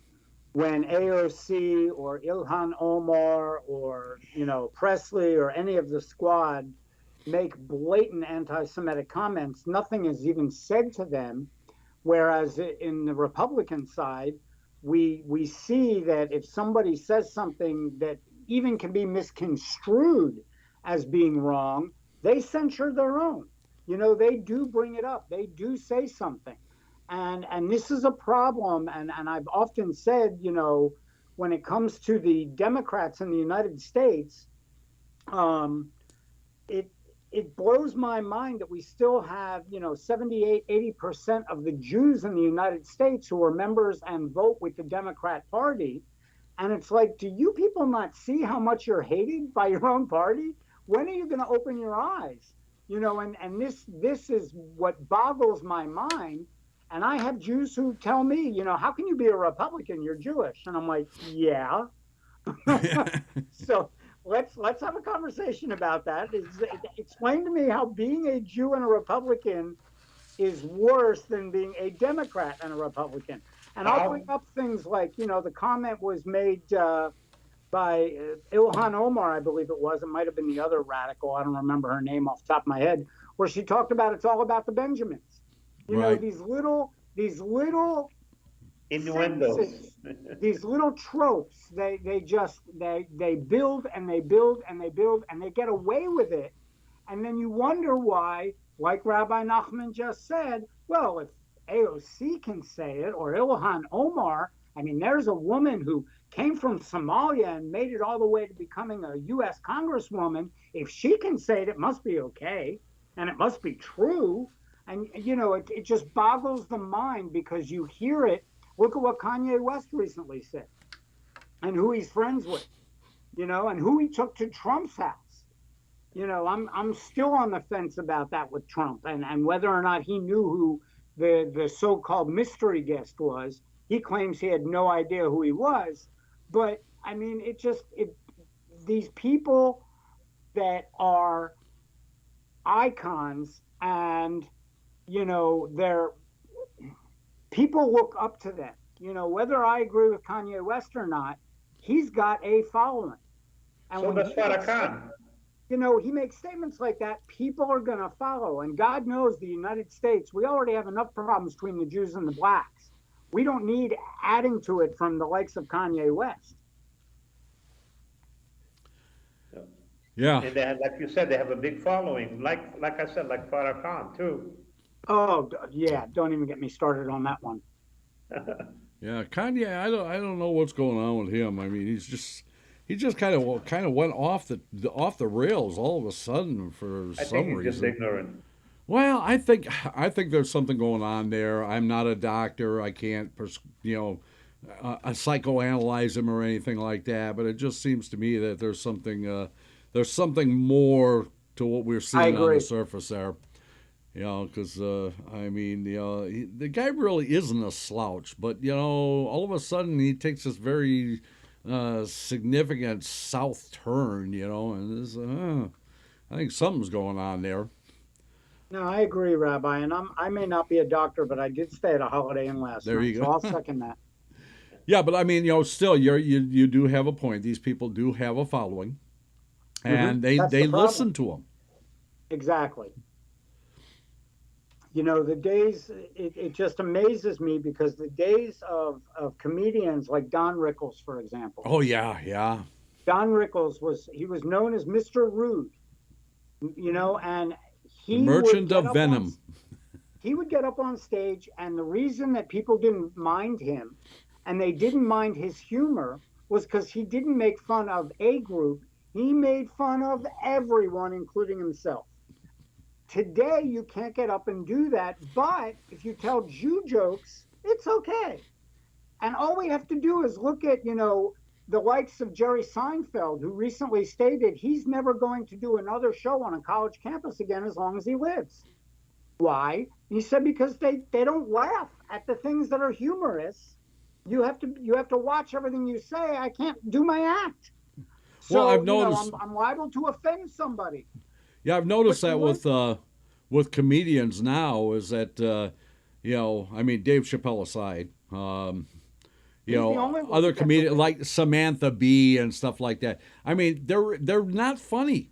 when AOC or Ilhan Omar or, Presley or any of the squad make blatant anti-Semitic comments, nothing is even said to them. Whereas in the Republican side, we see that if somebody says something that even can be misconstrued as being wrong, they censure their own. They do bring it up. They do say something. And this is a problem, and I've often said, when it comes to the Democrats in the United States, it blows my mind that we still have, 78, 80% of the Jews in the United States who are members and vote with the Democrat Party. And it's like, do you people not see how much you're hated by your own party? When are you going to open your eyes? And this is what boggles my mind. And I have Jews who tell me, how can you be a Republican? You're Jewish. And I'm like, yeah. So let's have a conversation about that. Explain to me how being a Jew and a Republican is worse than being a Democrat and a Republican. And I'll bring up things like, the comment was made by Ilhan Omar, I believe it was. It might have been the other radical. I don't remember her name off the top of my head, where she talked about it's all about the Benjamins. These little innuendos, these little tropes. They build and they build and they build and they get away with it. And then you wonder why, like Rabbi Nachman just said, well, if AOC can say it or Ilhan Omar, I mean, there's a woman who came from Somalia and made it all the way to becoming a U.S. Congresswoman. If she can say it, it must be okay. And it must be true. And, it just boggles the mind because you hear it. Look at what Kanye West recently said and who he's friends with, and who he took to Trump's house. I'm still on the fence about that with Trump and whether or not he knew who the so-called mystery guest was. He claims he had no idea who he was. But, I mean, these people that are icons and, people look up to them. Whether I agree with Kanye West or not, he's got a following. And so does Farrakhan. He makes statements like that, people are going to follow. And God knows the United States, we already have enough problems between the Jews and the blacks. We don't need adding to it from the likes of Kanye West. Yeah. And then, like you said, they have a big following. Like I said, like Farrakhan, too. Oh, yeah. Don't even get me started on that one. Yeah, Kanye, I don't know what's going on with him. I mean, he just kind of went off the rails all of a sudden for some reason. I think he's just ignorant. Well, I think there's something going on there. I'm not a doctor. I can't, psychoanalyze him or anything like that. But it just seems to me that there's something more to what we're seeing on the surface there. Because the guy really isn't a slouch. But all of a sudden he takes this very significant south turn. And I think something's going on there. No, I agree, Rabbi, and I may not be a doctor, but I did stay at a Holiday Inn last night. There you go. So I'll second that. Yeah, but I mean, still, you do have a point. These people do have a following, and they listen to them. Exactly. The days, it just amazes me because the days of comedians like Don Rickles, for example. Oh yeah. Don Rickles was known as Mr. Rude, and he merchant of venom. He would get up on stage, and the reason that people didn't mind him and they didn't mind his humor was because he didn't make fun of a group. He made fun of everyone, including himself. Today, you can't get up and do that, but if you tell Jew jokes, it's okay. And all we have to do is look at, the likes of Jerry Seinfeld, who recently stated he's never going to do another show on a college campus again as long as he lives. Why? He said because they don't laugh at the things that are humorous. You have to watch everything you say. I can't do my act. So well, I've noticed I'm liable to offend somebody. Yeah, I've noticed that with comedians now is that Dave Chappelle aside, other comedians like Samantha Bee and stuff like that. I mean, they're not funny.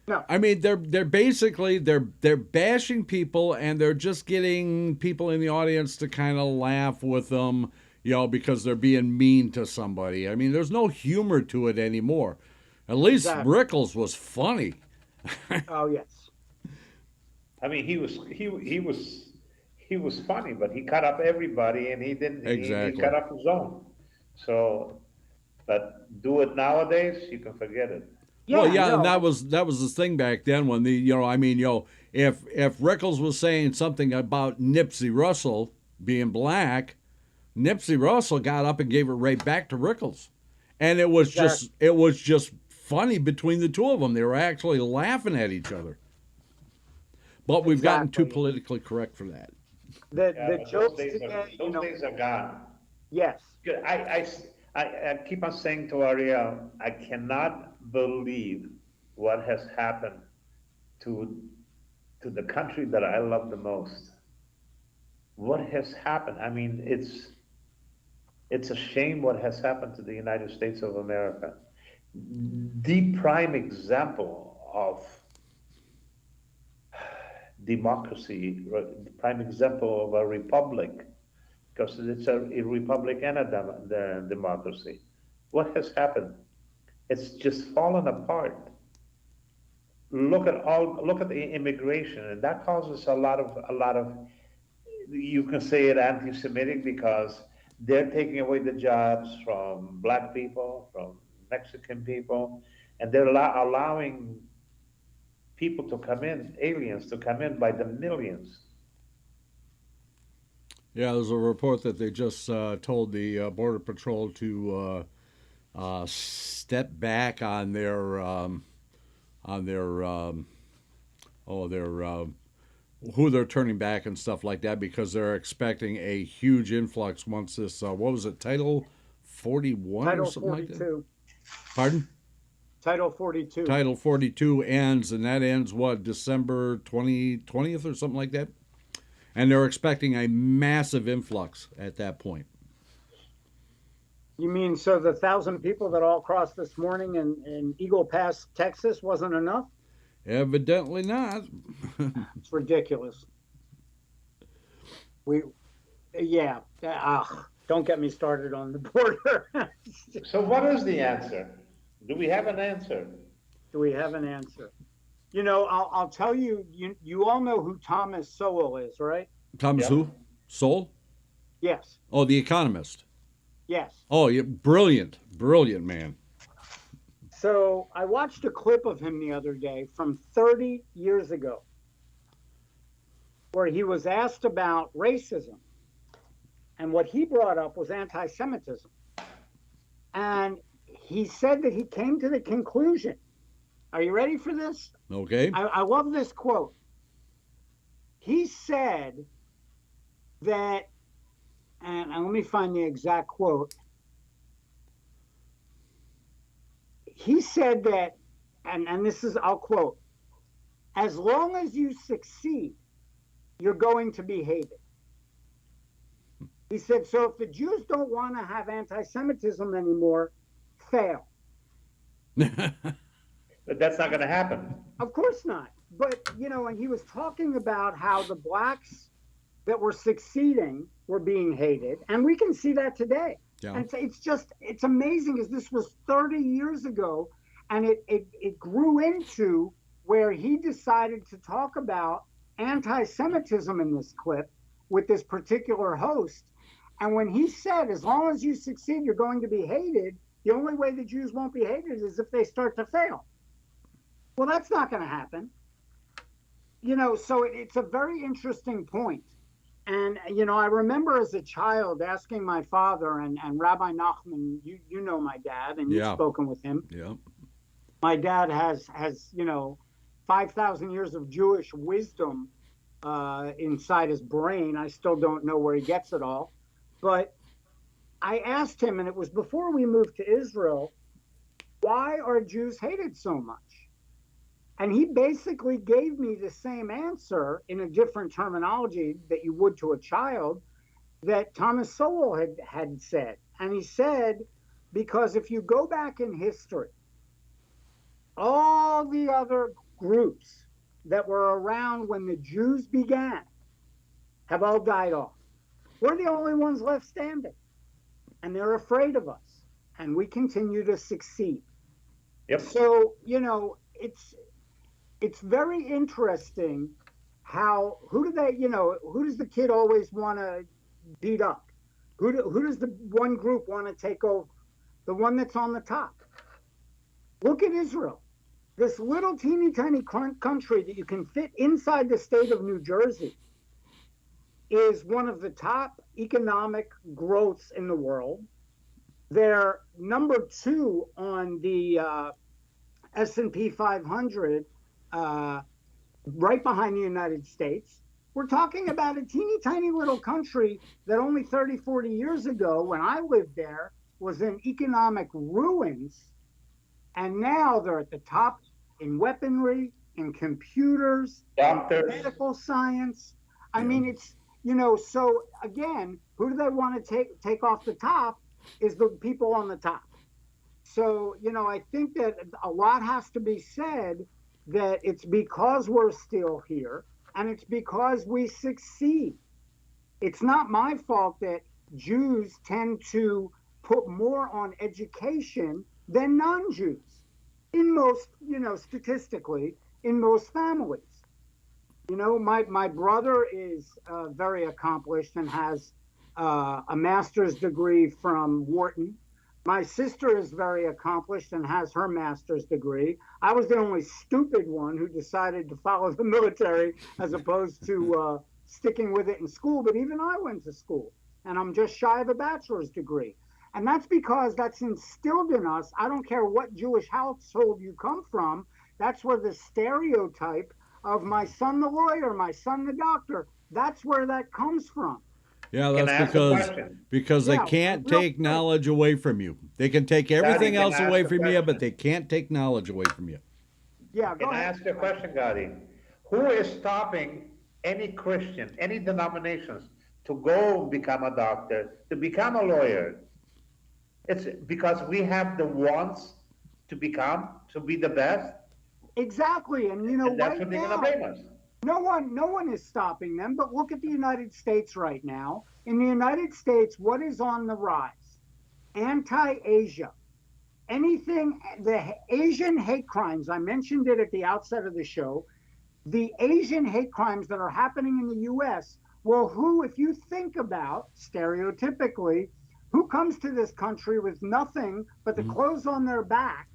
No. I mean, they're basically bashing people, and they're just getting people in the audience to kind of laugh with them, because they're being mean to somebody. I mean, there's no humor to it anymore. At least Rickles was funny. Oh yes. I mean, he was funny, but he cut up everybody, and he didn't. Exactly. He cut up his own. So, but do it nowadays, you can forget it. Yeah, well, yeah, no. And that was the thing back then when if Rickles was saying something about Nipsey Russell being black, Nipsey Russell got up and gave it right back to Rickles, and it was just funny between the two of them. They were actually laughing at each other. But we've gotten too politically correct for that. The but jokes today, those days are gone. yes. Good. I keep on saying to Aryel, I cannot believe what has happened to the country that I love the most. What has happened? I mean, it's a shame what has happened to the United States of America. The prime example of democracy, the prime example of a republic, because it's a republic and a democracy. What has happened? It's just fallen apart. Look at the immigration, and that causes a lot of, you can say it anti-Semitic, because they're taking away the jobs from black people, from Mexican people, and they're allowing people to come in, aliens to come in by the millions. Yeah, there's a report that they just told the Border Patrol to step back on their who they're turning back and stuff like that, because they're expecting a huge influx once this what was it, Title 41 Title or something 42. like that? Pardon? Title 42. Title 42 ends, and that ends what, December 20th or something like that? And they're expecting a massive influx at that point. You mean so the 1,000 people that all crossed this morning in Eagle Pass, Texas, wasn't enough? Evidently not. It's ridiculous. Yeah. Don't get me started on the border. So what is the answer? Do we have an answer? Do we have an answer? You know, I'll tell you, you all know who Thomas Sowell is, right? Thomas Yeah. who? Sowell? Yes. Oh, the economist. Yes. Oh, yeah, brilliant man. So I watched a clip of him the other day from 30 years ago, where he was asked about racism. And what he brought up was anti-Semitism. And he said that he came to the conclusion. Are you ready for this? Okay. I love this quote. He said that, and let me find the exact quote. He said that, and this is, I'll quote, as long as you succeed, you're going to be hated. He said, so if the Jews don't want to have anti-Semitism anymore, fail. But that's not going to happen. Of course not. But, you know, and he was talking about how the blacks that were succeeding were being hated. And we can see that today. Yeah. And it's amazing, as this was 30 years ago. And it grew into where he decided to talk about anti-Semitism in this clip with this particular host. And when he said, as long as you succeed, you're going to be hated, the only way the Jews won't be hated is if they start to fail. Well, that's not going to happen. You know, so it's a very interesting point. And, you know, I remember as a child asking my father and Rabbi Nachman, you know my dad, and you've spoken with him. Yeah. My dad has, you know, 5,000 years of Jewish wisdom inside his brain. I still don't know where he gets it all. But I asked him, and it was before we moved to Israel, why are Jews hated so much? And he basically gave me the same answer in a different terminology that you would to a child that Thomas Sowell had said. And he said, because if you go back in history, all the other groups that were around when the Jews began have all died off. We're the only ones left standing. And they're afraid of us. And we continue to succeed. Yep. So, you know, it's very interesting how, who does the kid always want to beat up? Who does the one group want to take over? The one that's on the top. Look at Israel. This little teeny tiny country that you can fit inside the state of New Jersey is one of the top economic growths in the world. They're number 2 on the S&P 500, right behind the United States. We're talking about a teeny tiny little country that only 30, 40 years ago, when I lived there, was in economic ruins. And now they're at the top in weaponry, in computers, Doctors. in medical science. I Yeah. mean, it's, so again, who do they want to take off the top is the people on the top. So, I think that a lot has to be said that it's because we're still here and it's because we succeed. It's not my fault that Jews tend to put more on education than non-Jews in most, statistically, in most families. My brother is very accomplished and has a master's degree from Wharton. My sister is very accomplished and has her master's degree. I was the only stupid one who decided to follow the military as opposed to sticking with it in school. But even I went to school, and I'm just shy of a bachelor's degree. And that's because that's instilled in us. I don't care what Jewish household you come from. That's where the stereotype of my son the lawyer, my son the doctor, that's where that comes from. Yeah, Can I that's ask a question? because they Yeah, can't real take quick. knowledge away from you. They can take everything can else I ask away a from you, but question? they can't take knowledge away from you. Yeah, go Can I ahead. ask you a question, Gadi? Who is stopping any Christian, any denominations, to go become a doctor, to become a lawyer? It's because we have the wants to be the best, Exactly. And and that's right what they're now, gonna blame us. no one is stopping them. But look at the United States right now. In the United States, what is on the rise? Anti-Asia. Anything, the Asian hate crimes, I mentioned it at the outset of the show, the Asian hate crimes that are happening in the US, well, if you think about stereotypically, who comes to this country with nothing but the clothes on their back?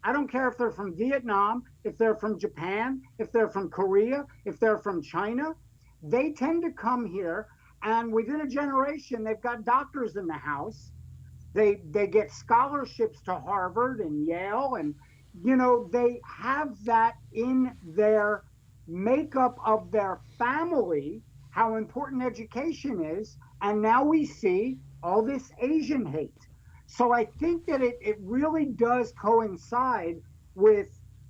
I don't care if they're from Vietnam, if they're from Japan, if they're from Korea, if they're from China. They tend to come here, and within a generation, they've got doctors in the house. They get scholarships to Harvard and Yale, and they have that in their makeup of their family, how important education is. And now we see all this Asian hate. So I think that it really does coincide with,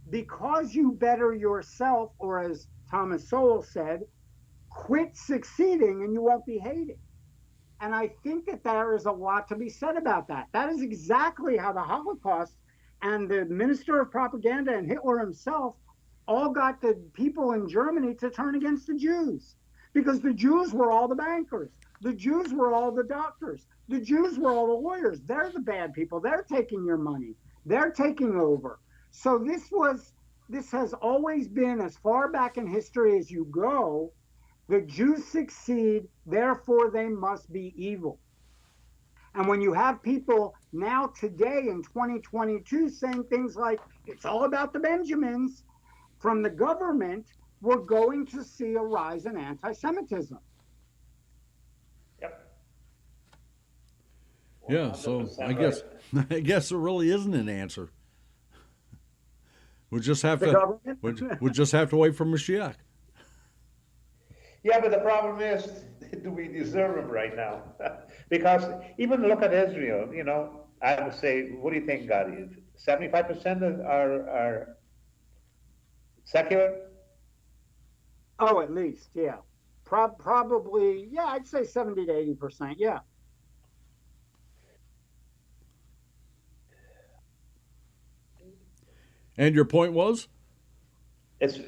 because you better yourself, or as Thomas Sowell said, quit succeeding and you won't be hated. And I think that there is a lot to be said about that. That is exactly how the Holocaust and the Minister of Propaganda and Hitler himself all got the people in Germany to turn against the Jews, because the Jews were all the bankers. The Jews were all the doctors. The Jews were all the lawyers. They're the bad people. They're taking your money. They're taking over. So this has always been, as far back in history as you go, the Jews succeed, therefore they must be evil. And when you have people now today in 2022 saying things like, it's all about the Benjamins from the government, we're going to see a rise in anti-Semitism. Yep. Yeah, so 100% I guess right. I guess there really isn't an answer. We'll just have The to government? we'll just have to wait for Mashiach. Yeah, but the problem is, do we deserve him right now? Because even look at Israel, I would say, what do you think, Gadi? 75% are secular? Oh, at least, yeah. Probably, yeah, I'd say 70 to 80%, yeah. And your point was? It's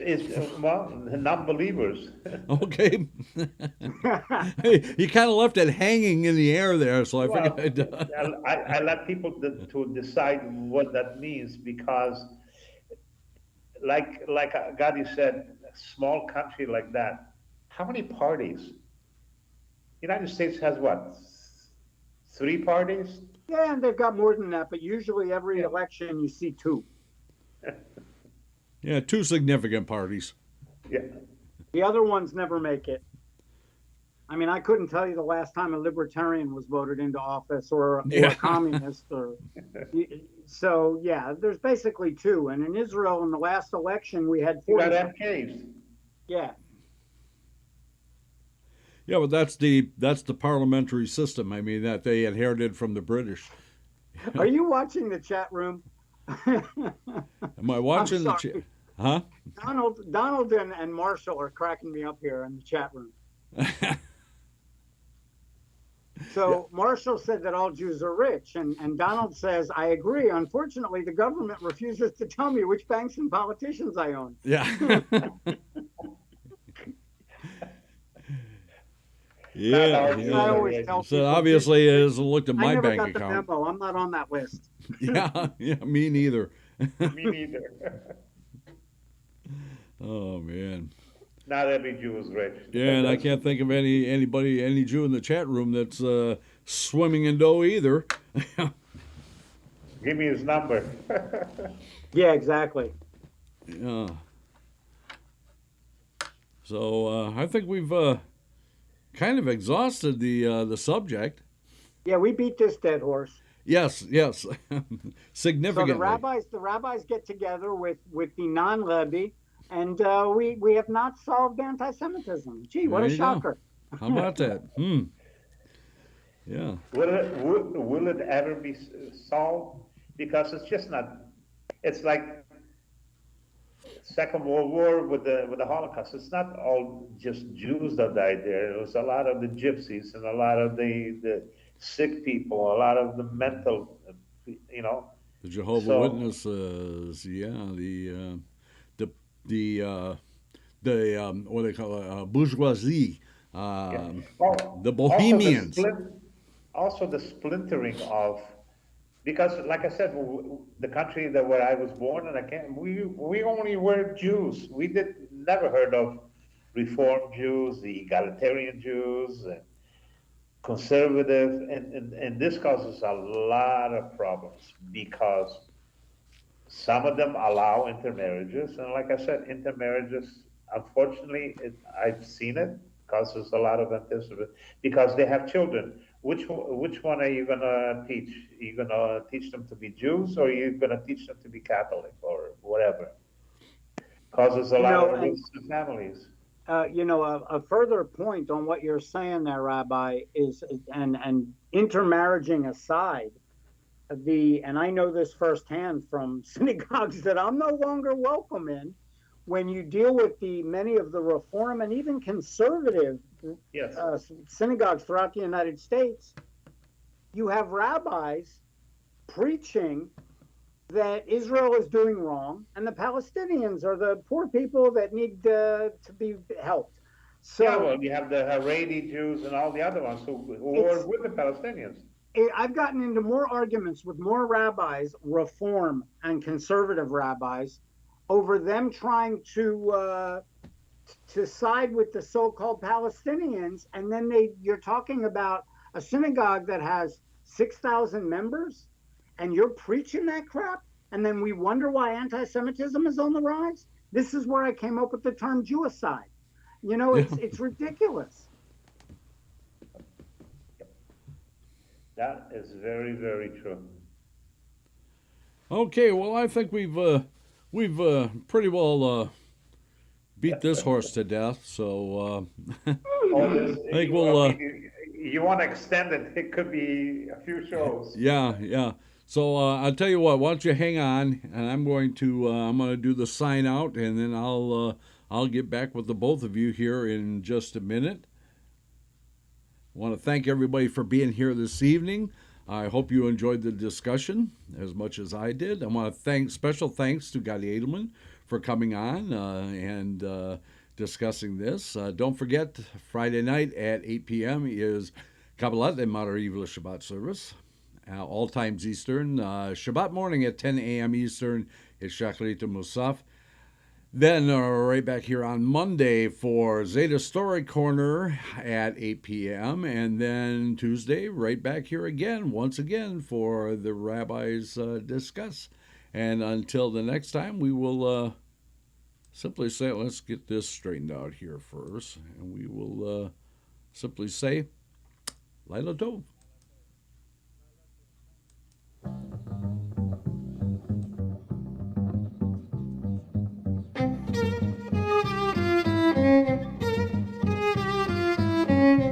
non-believers. Okay. You kind of left it hanging in the air there, so I Well, figured I let people to decide what that means, because, like Gadi said, a small country like that, how many parties? United States has what? 3 parties? Yeah, and they've got more than that, but usually every election you see 2. yeah, 2 significant parties. Yeah. The other ones never make it. I mean, I couldn't tell you the last time a libertarian was voted into office, or a communist. So, yeah, there's basically 2. And in Israel, in the last election, we had You got 40. FKs. Yeah. Yeah, but that's the parliamentary system. I mean, that they inherited from the British. Are you watching the chat room? Am I I'm watching the? sorry. Huh? Donald and Marshall are cracking me up here in the chat room. So Marshall said that all Jews are rich, and Donald says, I agree. Unfortunately, the government refuses to tell me which banks and politicians I own. Yeah. Not our Yeah, Jews I are always rich. tell So people, obviously, it hasn't looked at I my never bank got the account. memo. I'm not on that list. Yeah, me neither. Me neither. Oh man. Not every Jew is rich. Yeah, and I can't think of any Jew in the chat room that's swimming in dough either. Give me his number. Yeah, exactly. Yeah. So I think we've kind of exhausted the subject. Yeah, we beat this dead horse. Yes, So significantly. the rabbis get together with the non-Rebbe, and we have not solved anti-Semitism. Gee, what There a you go. shocker! How about that? Yeah. Will it ever be solved? Because it's just not. It's like Second World War with the Holocaust. It's not all just Jews that died there. It was a lot of the gypsies and a lot of the sick people, a lot of the mental, The Jehovah So- Witnesses, the what they call it, bourgeoisie, the Bohemians. Also the splintering of, because like I said, the country where I was born, and we only were Jews. We never heard of Reform Jews, the egalitarian Jews, and conservative, and this causes a lot of problems because some of them allow intermarriages, and like I said, intermarriages, unfortunately, I've seen it causes a lot of anticipation because they have children. Which one are you gonna teach? Are you gonna teach them to be Jews, or are you gonna teach them to be Catholic, or whatever? Causes a lot of risks to families. A further point on what you're saying there, Rabbi, is, and intermarrying aside, and I know this firsthand from synagogues that I'm no longer welcome in, when you deal with many of the Reform and even conservative Yes. synagogues throughout the United States, you have rabbis preaching that Israel is doing wrong and the Palestinians are the poor people that need to be helped. So Yeah, well, you have the Haredi Jews and all the other ones who are with the Palestinians. I've gotten into more arguments with more rabbis, Reform and conservative rabbis, over them trying to side with the so-called Palestinians, and then you're talking about a synagogue that has 6,000 members, and you're preaching that crap, and then we wonder why anti-Semitism is on the rise. This is where I came up with the term Jewicide. It's ridiculous. That is very, very true. Okay, well, I think we've pretty well beat this horse to death. So I think we'll. You want to extend it? It could be a few shows. Yeah. So I'll tell you what. Why don't you hang on, and I'm going to do the sign out, and then I'll get back with the both of you here in just a minute. I want to thank everybody for being here this evening. I hope you enjoyed the discussion as much as I did. I want to special thanks to Gadi Edelman for coming on and discussing this. Don't forget, Friday night at 8 p.m. is Kabbalat and Ma'ariv Shabbat service, all times Eastern. Shabbat morning at 10 a.m. Eastern is Shachrit Musaf. Then right back here on Monday for Zeta Story Corner at 8 p.m. And then Tuesday right back here once again for the Rabbis Discuss. And until the next time, we will simply say, let's get this straightened out here first. And we will simply say, Laila Tov. Shalom.